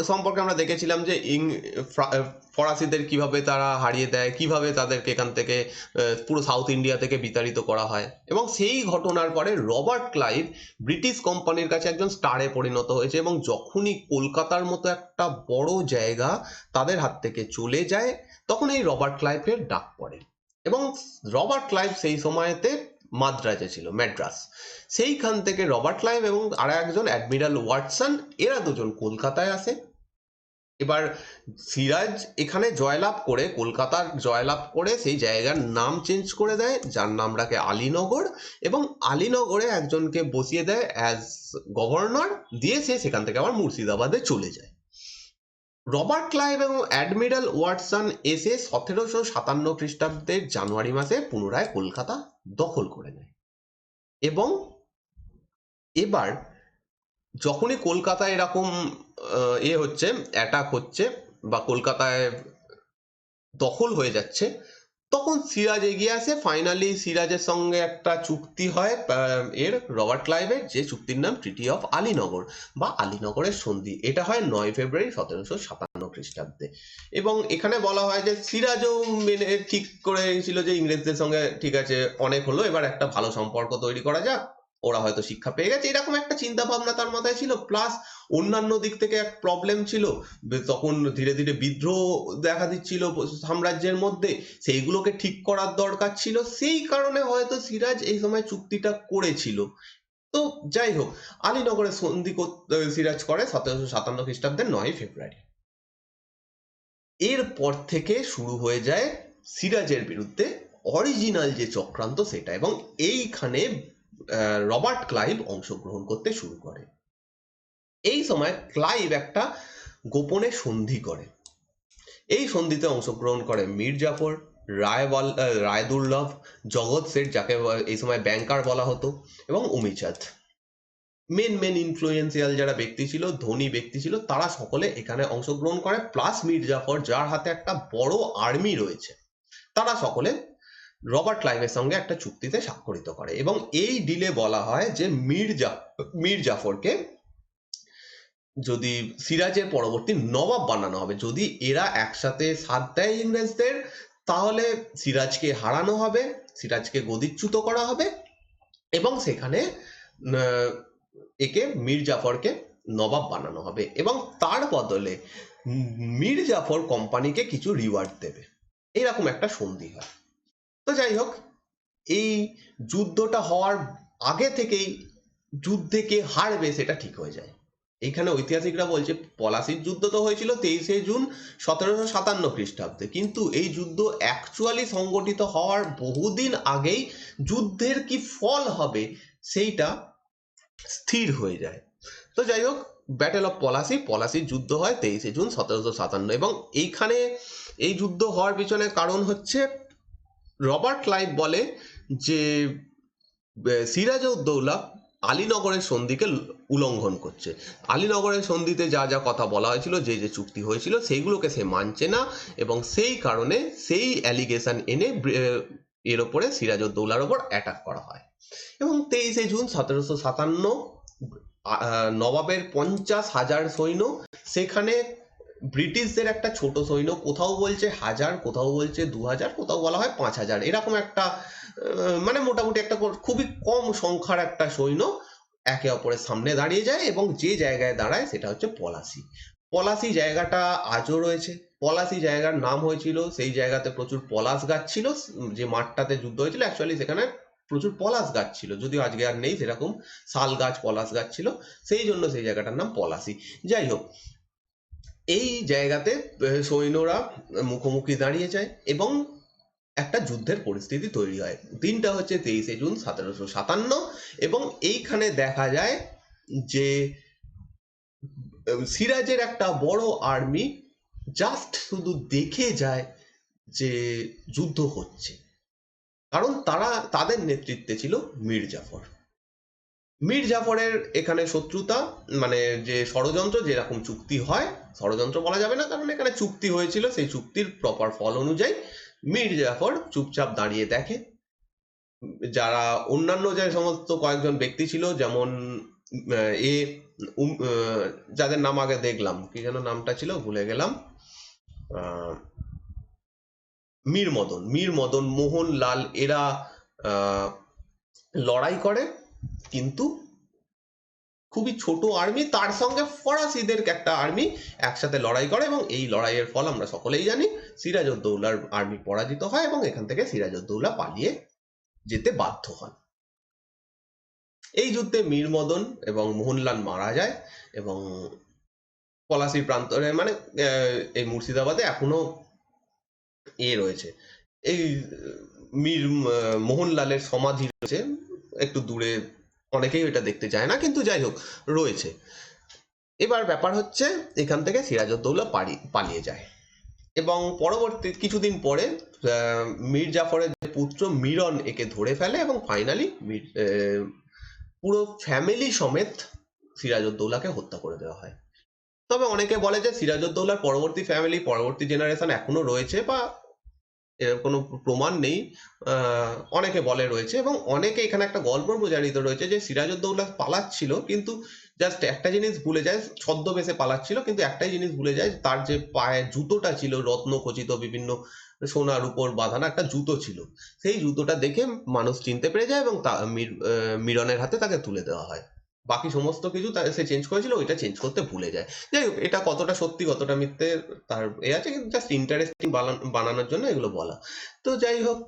সম্পর্কে আমরা দেখেছিলাম যে ফরাসিদের কিভাবে তারা হারিয়ে দেয়, কিভাবে তাদেরকে এখান থেকে পুরো সাউথ ইন্ডিয়া থেকে বিতাড়িত করা হয়, এবং সেই ঘটনার পরে রবার্ট ক্লাইভ ব্রিটিশ কোম্পানির কাছে একজন স্টারে পরিণত হয়েছে এবং যখনই কলকাতার মতো একটা বড় জায়গা তাদের হাত থেকে চলে যায়, তখন এই রবার্ট ক্লাইভের ডাক পড়ে এবং রবার্ট ক্লাইভ সেই সময়তে মাদ্রাজে ছিল, ম্যাড্রাস। সেইখান থেকে রবার্ট ক্লাইভ এবং আর একজন অ্যাডমিরাল ওয়াটসন, এরা দুজন কলকাতায় আসে। এবার সিরাজ এখানে জয়লাভ করে, কলকাতার জয়লাভ করে সেই জায়গার নাম চেঞ্জ করে দেয়, যার নাম রাখে আলীনগর, এবং আলীনগরে একজনকে বসিয়ে দেয় অ্যাজ গভর্নর, দিয়ে সে সেখান থেকে আবার মুর্শিদাবাদে চলে যায়। রবার্ট ক্লাইভ এবং অ্যাডমিরাল ওয়াটসন এসে 1757 খ্রিস্টাব্দের জানুয়ারি মাসে পুনরায় কলকাতা দখল করে নেয় এবং এবার যখনই কলকাতায় এরকম হচ্ছে, অ্যাটাক হচ্ছে বা কলকাতায় দখল হয়ে যাচ্ছে, তখন সিরাজ এগিয়ে আসে। ফাইনালি সিরাজের সঙ্গে একটা চুক্তি হয় এর রবার্ট ক্লাইভের, যে চুক্তির নাম ট্রিটি অফ আলীনগর বা আলীনগরের সন্ধি। এটা হয় 9 ফেব্রুয়ারি 1757 খ্রিস্টাব্দে। এবং এখানে বলা হয় যে সিরাজও মেনে ঠিক করেছিল যে ইংরেজদের সঙ্গে ঠিক আছে অনেক হলো, এবার একটা ভালো সম্পর্ক তৈরি করা যাক, ওরা হয়তো শিক্ষা পেয়ে গেছে, এরকম একটা চিন্তা ভাবনা তার মাথায় ছিল। প্লাস অন্যান্য দিক থেকে এক প্রবলেম ছিল, তখন ধীরে ধীরে বিদ্রোহ দেখা দিচ্ছিল সাম্রাজ্যের মধ্যে, সেইগুলোকে ঠিক করার দরকার ছিল। সেই কারণে হয়তো সিরাজ এই সময় চুক্তিটা করেছিল। তো যাই হোক, আলীনগরে সন্ধি সিরাজ করে 1757 খ্রিস্টাব্দের 9 ফেব্রুয়ারি। এরপর থেকে শুরু হয়ে যায় সিরাজের বিরুদ্ধে অরিজিনাল যে চক্রান্ত সেটা, এবং এইখানে রবার্ট ক্লাইভ অংশগ্রহণ করতে শুরু করে। এই সময় ক্লাইভ একটা গোপনে সন্ধি করে। এই সন্ধিতে অংশগ্রহণ করে মীর জাফর, রায়দুল্লভ, জগৎ শেঠ, যাকে এই সময় ব্যাংকার বলা হতো, এবং উমিচাঁদ। মেন ইনফ্লুয়েন্সিয়াল যারা ব্যক্তি ছিল, ধনী ব্যক্তি ছিল, তারা সকলে এখানে অংশগ্রহণ করে। প্লাস মীর জাফর, যার হাতে একটা বড় আর্মি রয়েছে, তারা সকলে রবার্ট ক্লাইভের সঙ্গে একটা চুক্তিতে স্বাক্ষরিত করে। এবং এই ডিলে বলা হয় যে মীর জাফরকে যদি সিরাজের পরবর্তী নবাব বানানো হবে। যদি এরা একসাথে সাথ দেয় ইংরেজদের, তাহলে সিরাজকে হারানো হবে, সিরাজকে গদিচ্যুত করা হবে, এবং সেখানে একে মীর জাফরকে নবাব বানানো হবে, এবং তার বদলে মীর জাফর কোম্পানিকে কিছু রিওয়ার্ড দেবে। এরকম একটা সন্ধি হয়। তো যাই হোক, এই যুদ্ধটা হওয়ার আগে থেকেই যুদ্ধে কে হারবে সেটা ঠিক হয়ে যায়। এইখানে ঐতিহাসিকরা বলছে পলাশির যুদ্ধ তো হয়েছিল 23শে জুন 1757 খ্রিস্টাব্দে, কিন্তু এই যুদ্ধ অ্যাকচুয়ালি সংগঠিত হওয়ার বহুদিন আগেই যুদ্ধের কি ফল হবে সেইটা স্থির হয়ে যায়। তো যাই হোক, ব্যাটেল অফ পলাশির যুদ্ধ হয় 23শে জুন 1757। এবং এইখানে এই যুদ্ধ হওয়ার পিছনে কারণ হচ্ছে, রবার্ট ক্লাইভ বলে যে সিরাজউদ্দৌলা আলীনগরের সন্ধিকে উল্লঙ্ঘন করছে। আলীনগরের সন্ধিতে যা যা কথা বলা হয়েছিল, যে যে চুক্তি হয়েছিল, সেইগুলোকে সে মানছে না, এবং সেই কারণে সেই অ্যালিগেশন এনে এর ওপরে সিরাজউদ্দৌলার ওপর অ্যাটাক করা হয়। এবং 23শে জুন 1757 নবাবের 50,000 সৈন্য, সেখানে ব্রিটিশদের একটা ছোট সৈন্য, কোথাও বলছে 1000, কোথাও বলছে 2000, কোথাও বলা হয় 5000, এরকম একটা মানে মোটামুটি একটা খুবই কম সংখ্যার একটা সৈন্য একে অপরের সামনে দাঁড়িয়ে যায়, এবং যে জায়গায় দাঁড়ায় সেটা হচ্ছে পলাশি। পলাশি জায়গাটা আজও রয়েছে। পলাশি জায়গার নাম হয়েছিল, সেই জায়গাতে প্রচুর পলাশ গাছ ছিল। যে মাঠটাতে যুদ্ধ হয়েছিল অ্যাকচুয়ালি সেখানে প্রচুর পলাশ গাছ ছিল, যদিও আজকে আর নেই সেরকম শাল গাছ, পলাশ গাছ ছিল, সেই জন্য সেই জায়গাটার নাম পলাশি। যাই হোক, এই জায়গাতে সৈন্যরা মুখোমুখি দাঁড়িয়ে যায় এবং একটা যুদ্ধের পরিস্থিতি তৈরি হয়। দিনটা হচ্ছে 23শে জুন 1757, এবং এইখানে দেখা যায় যে সিরাজের একটা বড় আর্মি জাস্ট শুধু দেখে যায় যে যুদ্ধ হচ্ছে, কারণ তাদের নেতৃত্বে ছিল মীর জাফর। মীর জাফরের এখানে শত্রুতা, মানে যে ষড়যন্ত্র, যেরকম চুক্তি হয়, ষড়যন্ত্র বলা যাবে না কারণ এখানে চুক্তি হয়েছিল, সেই চুক্তির প্রপার ফল অনুযায়ী মীর জাফর চুপচাপ দাঁড়িয়ে দেখে। যারা অন্যান্য যে সমস্ত কয়েকজন ব্যক্তি ছিল, যেমন এ যাদের নাম আগে দেখলাম, কি যেন নামটা ছিল ভুলে গেলাম, মীর মদন, মোহনলাল, এরা লড়াই করে, কিন্তু খুবই ছোট আর্মি, তার সঙ্গে ফরাসিদের একটা আর্মি একসাথে লড়াই করে, এবং এই লড়াইয়ের ফল আমরা সকলেই জানি। সিরাজউদ্দৌলার আর্মি পরাজিত হয়, এবং এখান থেকে সিরাজউদ্দৌলা পালিয়ে যেতে বাধ্য হন। এই যুদ্ধে মীর মদন এবং মোহনলাল মারা যায়, এবং পলাশির প্রান্তরে, মানে এই মুর্শিদাবাদে এখনো রয়েছে, এই মোহনলালের সমাধি রয়েছে একটু দূরে, অনেকেই এটা দেখতে চায় না, কিন্তু যাই হোক রয়েছে। এবার ব্যাপার হচ্ছে, এখান থেকে সিরাজউদ্দৌলা পালিয়ে যায়, এবং পরবর্তী কিছুদিন পরে মীর জাফরের যে পুত্র মিরন একে ধরে ফেলে, এবং ফাইনালি পুরো ফ্যামিলি সমেত সিরাজউদ্দৌলাকে হত্যা করে দেওয়া হয়। তবে অনেকে বলে যে সিরাজউদ্দৌলার পরবর্তী ফ্যামিলি, পরবর্তী জেনারেশন এখনো রয়েছে, বা এর কোনো প্রমাণ নেই, অনেকে বলে রয়েছে, এবং অনেকে এখানে একটা গল্প প্রচারিত রয়েছে যে সিরাজউদ্দৌলা পালাচ্ছিল, কিন্তু জাস্ট একটা জিনিস ভুলে যায়, ছদ্মবেশে পালাচ্ছিল, কিন্তু একটাই জিনিস ভুলে যায়, তার যে পায়ে জুতোটা ছিল রত্ন খচিত বিভিন্ন সোনার উপর বাঁধানো একটা জুতো ছিল, সেই জুতোটা দেখে মানুষ চিনতে পেরে যায় এবং মিরনের হাতে তাকে তুলে দেওয়া হয়। বাকি সমস্ত কিছু সে চেঞ্জ করেছিল, ওইটা চেঞ্জ করতে ভুলে যায়। যাই হোক, এটা কতটা সত্যি কতটা মিথ্যে তার আছে, কিন্তু জাস্ট ইন্টারেস্টিং বানানোর জন্য এগুলো বলা। তো যাই হোক,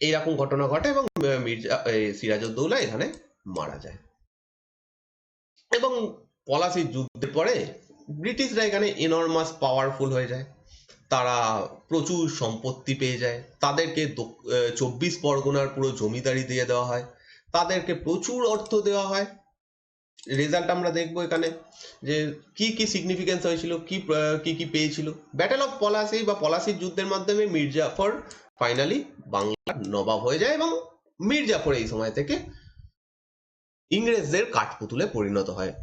এইরকম ঘটনা ঘটে এবং সিরাজউদ্দৌলা এখানে মারা যায়। এবং পলাশির যুদ্ধের পরে ব্রিটিশরা এখানে এনর্মাস পাওয়ারফুল হয়ে যায়, তারা প্রচুর সম্পত্তি পেয়ে যায়, তাদেরকে 24 পরগনার পুরো জমিদারি দিয়ে দেওয়া হয়, তাদেরকে প্রচুর অর্থ দেওয়া হয়। রেজাল্ট আমরা দেখবো এখানে যে কি কি সিগনিফিকেন্স হয়েছিল, কি কি পেয়েছিল। ব্যাটেল অফ পলাশি বা পলাশির যুদ্ধের মাধ্যমে মীর জাফর ফাইনালি বাংলার নবাব হয়ে যায় এবং মীর জাফর এই সময় থেকে ইংরেজদের কাঠপুতুলে পরিণত হয়।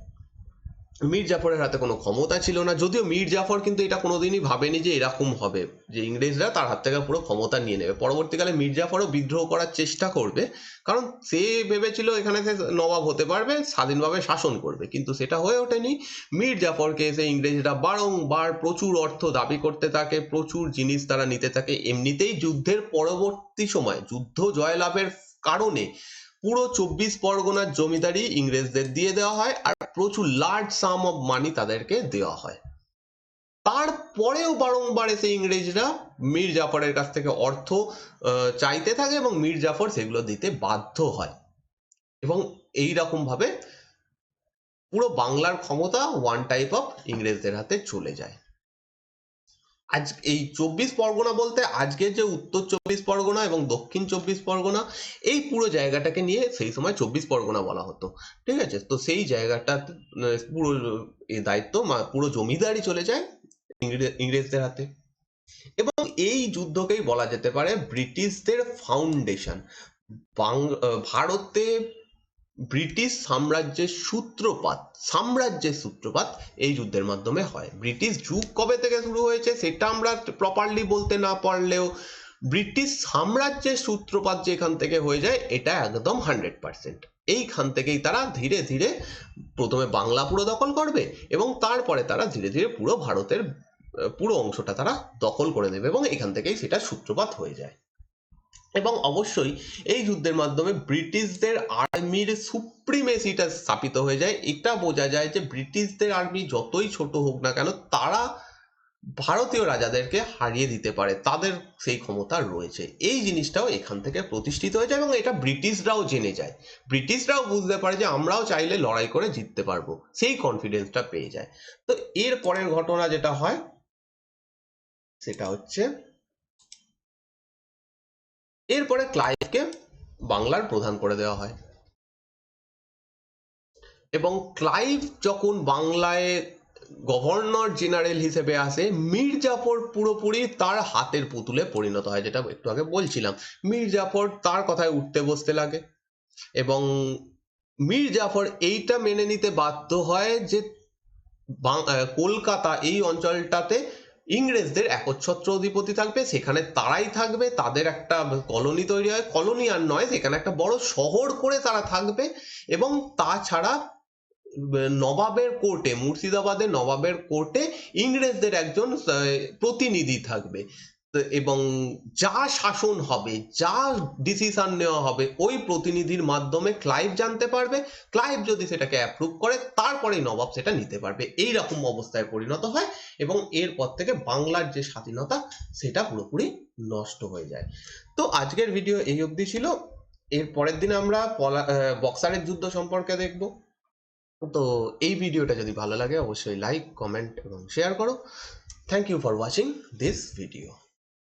মীর জাফরের হাতে কোনো ক্ষমতা ছিল না, যদিও মীর জাফর কিন্তু এটা কোনোদিনই ভাবেনি যে এরকম হবে, যে ইংরেজরা তার হাত থেকে পুরো ক্ষমতা নিয়ে নেবে। পরবর্তীকালে মীর জাফরও বিদ্রোহ করার চেষ্টা করবে, কারণ সে ভেবেছিল এখানে সে নবাব হতে পারবে, স্বাধীনভাবে শাসন করবে, কিন্তু সেটা হয়ে ওঠেনি। মীর জাফরকে এসে ইংরেজরা বারংবার প্রচুর অর্থ দাবি করতে থাকে, প্রচুর জিনিস তারা নিতে থাকে। এমনিতেই যুদ্ধের পরবর্তী সময় যুদ্ধ জয়লাভের কারণে পুরো 24 পরগনার জমিদারি ইংরেজদের দিয়ে দেওয়া হয়, আর প্রচুর লার্জ সাম অফ মানি তাদেরকে দেওয়া হয়। তারপরেও বারংবার এসে ইংরেজরা মীর জাফরের কাছ থেকে অর্থ চাইতে থাকে এবং মীর জাফর সেগুলো দিতে বাধ্য হয়, এবং এই রকম ভাবে পুরো বাংলার ক্ষমতা ওয়ান টাইপ অফ ইংরেজদের হাতে চলে যায়। আজ এই 24 পরগনা বলতে আজকের যে উত্তর 24 পরগনা এবং দক্ষিণ 24 পরগনা, এই পুরো জায়গাটাকে নিয়ে সেই সময় 24 পরগনা বলা হতো, ঠিক আছে। তো সেই জায়গাটা পুরো এই দায়িত্ব পুরো জমিদারি চলে যায় ইংরেজদের হাতে, এবং এই যুদ্ধকেই বলা যেতে পারে ব্রিটিশদের ফাউন্ডেশন। ভারতে ব্রিটিশ সাম্রাজ্যের সূত্রপাত এই যুদ্ধের মাধ্যমে হয়। ব্রিটিশ যুগ কবে থেকে শুরু হয়েছে সেটা আমরা প্রপারলি বলতে না পারলেও ব্রিটিশ সাম্রাজ্যের সূত্রপাত যে এখান থেকে হয়ে যায় এটা একদম 100%। এইখান থেকেই তারা ধীরে ধীরে প্রথমে বাংলা পুরো দখল করবে এবং তারপরে তারা ধীরে ধীরে পুরো ভারতের পুরো অংশটা তারা দখল করে নেবে, এবং এখান থেকেই সেটা সূত্রপাত হয়ে যায়। এবং অবশ্যই এই যুদ্ধের মাধ্যমে ব্রিটিশদের আর্মির সুপ্রিমেসিটা স্থাপিত হয়ে যায়। এটা বোঝা যায় যে ব্রিটিশদের আর্মি যতই ছোট হোক না কেন, তারা ভারতীয় রাজাদেরকে হারিয়ে দিতে পারে, তাদের সেই ক্ষমতা রয়েছে। এই জিনিসটাও এখান থেকে প্রতিষ্ঠিত হয়ে যায় এবং এটা ব্রিটিশরাও জেনে যায়, ব্রিটিশরাও বুঝতে পারে যে আমরাও চাইলে লড়াই করে জিততে পারবো, সেই কনফিডেন্সটা পেয়ে যায়। তো এর পরের ঘটনা যেটা হয় সেটা হচ্ছে এরপরে ক্লাইভকে বাংলার প্রধান করে দেওয়া হয়, এবং ক্লাইভ যখন বাংলায় গভর্নর জেনারেল হিসেবে আসে, মীর জাফর পুরোপুরি তার হাতের পুতুলে পরিণত হয়, যেটা একটু আগে বলছিলাম। মীর জাফর তার কথায় উঠতে বসতে লাগে, এবং মীর জাফর এইটা মেনে নিতে বাধ্য হয় যে কলকাতা এই অঞ্চলটাতে ইংরেজদের একচ্ছত্র অধিপতি থাকবে, সেখানে তারাই থাকবে, তাদের একটা কলোনি তৈরি হয়, কলোনি আর নয়, সেখানে একটা বড় শহর করে তারা থাকবে। এবং তাছাড়া নবাবের কোর্টে, মুর্শিদাবাদের নবাবের কোর্টে ইংরেজদের একজন প্রতিনিধি থাকবে, এবং যা শাসন হবে, যা ডিসিশন নেওয়া হবে, ওই প্রতিনিধির মাধ্যমে ক্লাইভ জানতে পারবে। ক্লাইভ যদি সেটাকে অ্যাপ্রুভ করে তারপরে নবাব সেটা নিতে পারবে। এই রকম অবস্থায় পরিণত হয় এবং এরপর থেকে বাংলার যে স্বাধীনতা সেটা পুরোপুরি নষ্ট হয়ে যায়। তো আজকের ভিডিও এই অবধি ছিল। এর পরের দিন আমরা বক্সারের যুদ্ধ সম্পর্কে দেখব। তো এই ভিডিওটা যদি ভালো লাগে অবশ্যই লাইক, কমেন্ট এবং শেয়ার করো। Thank you for watching this video.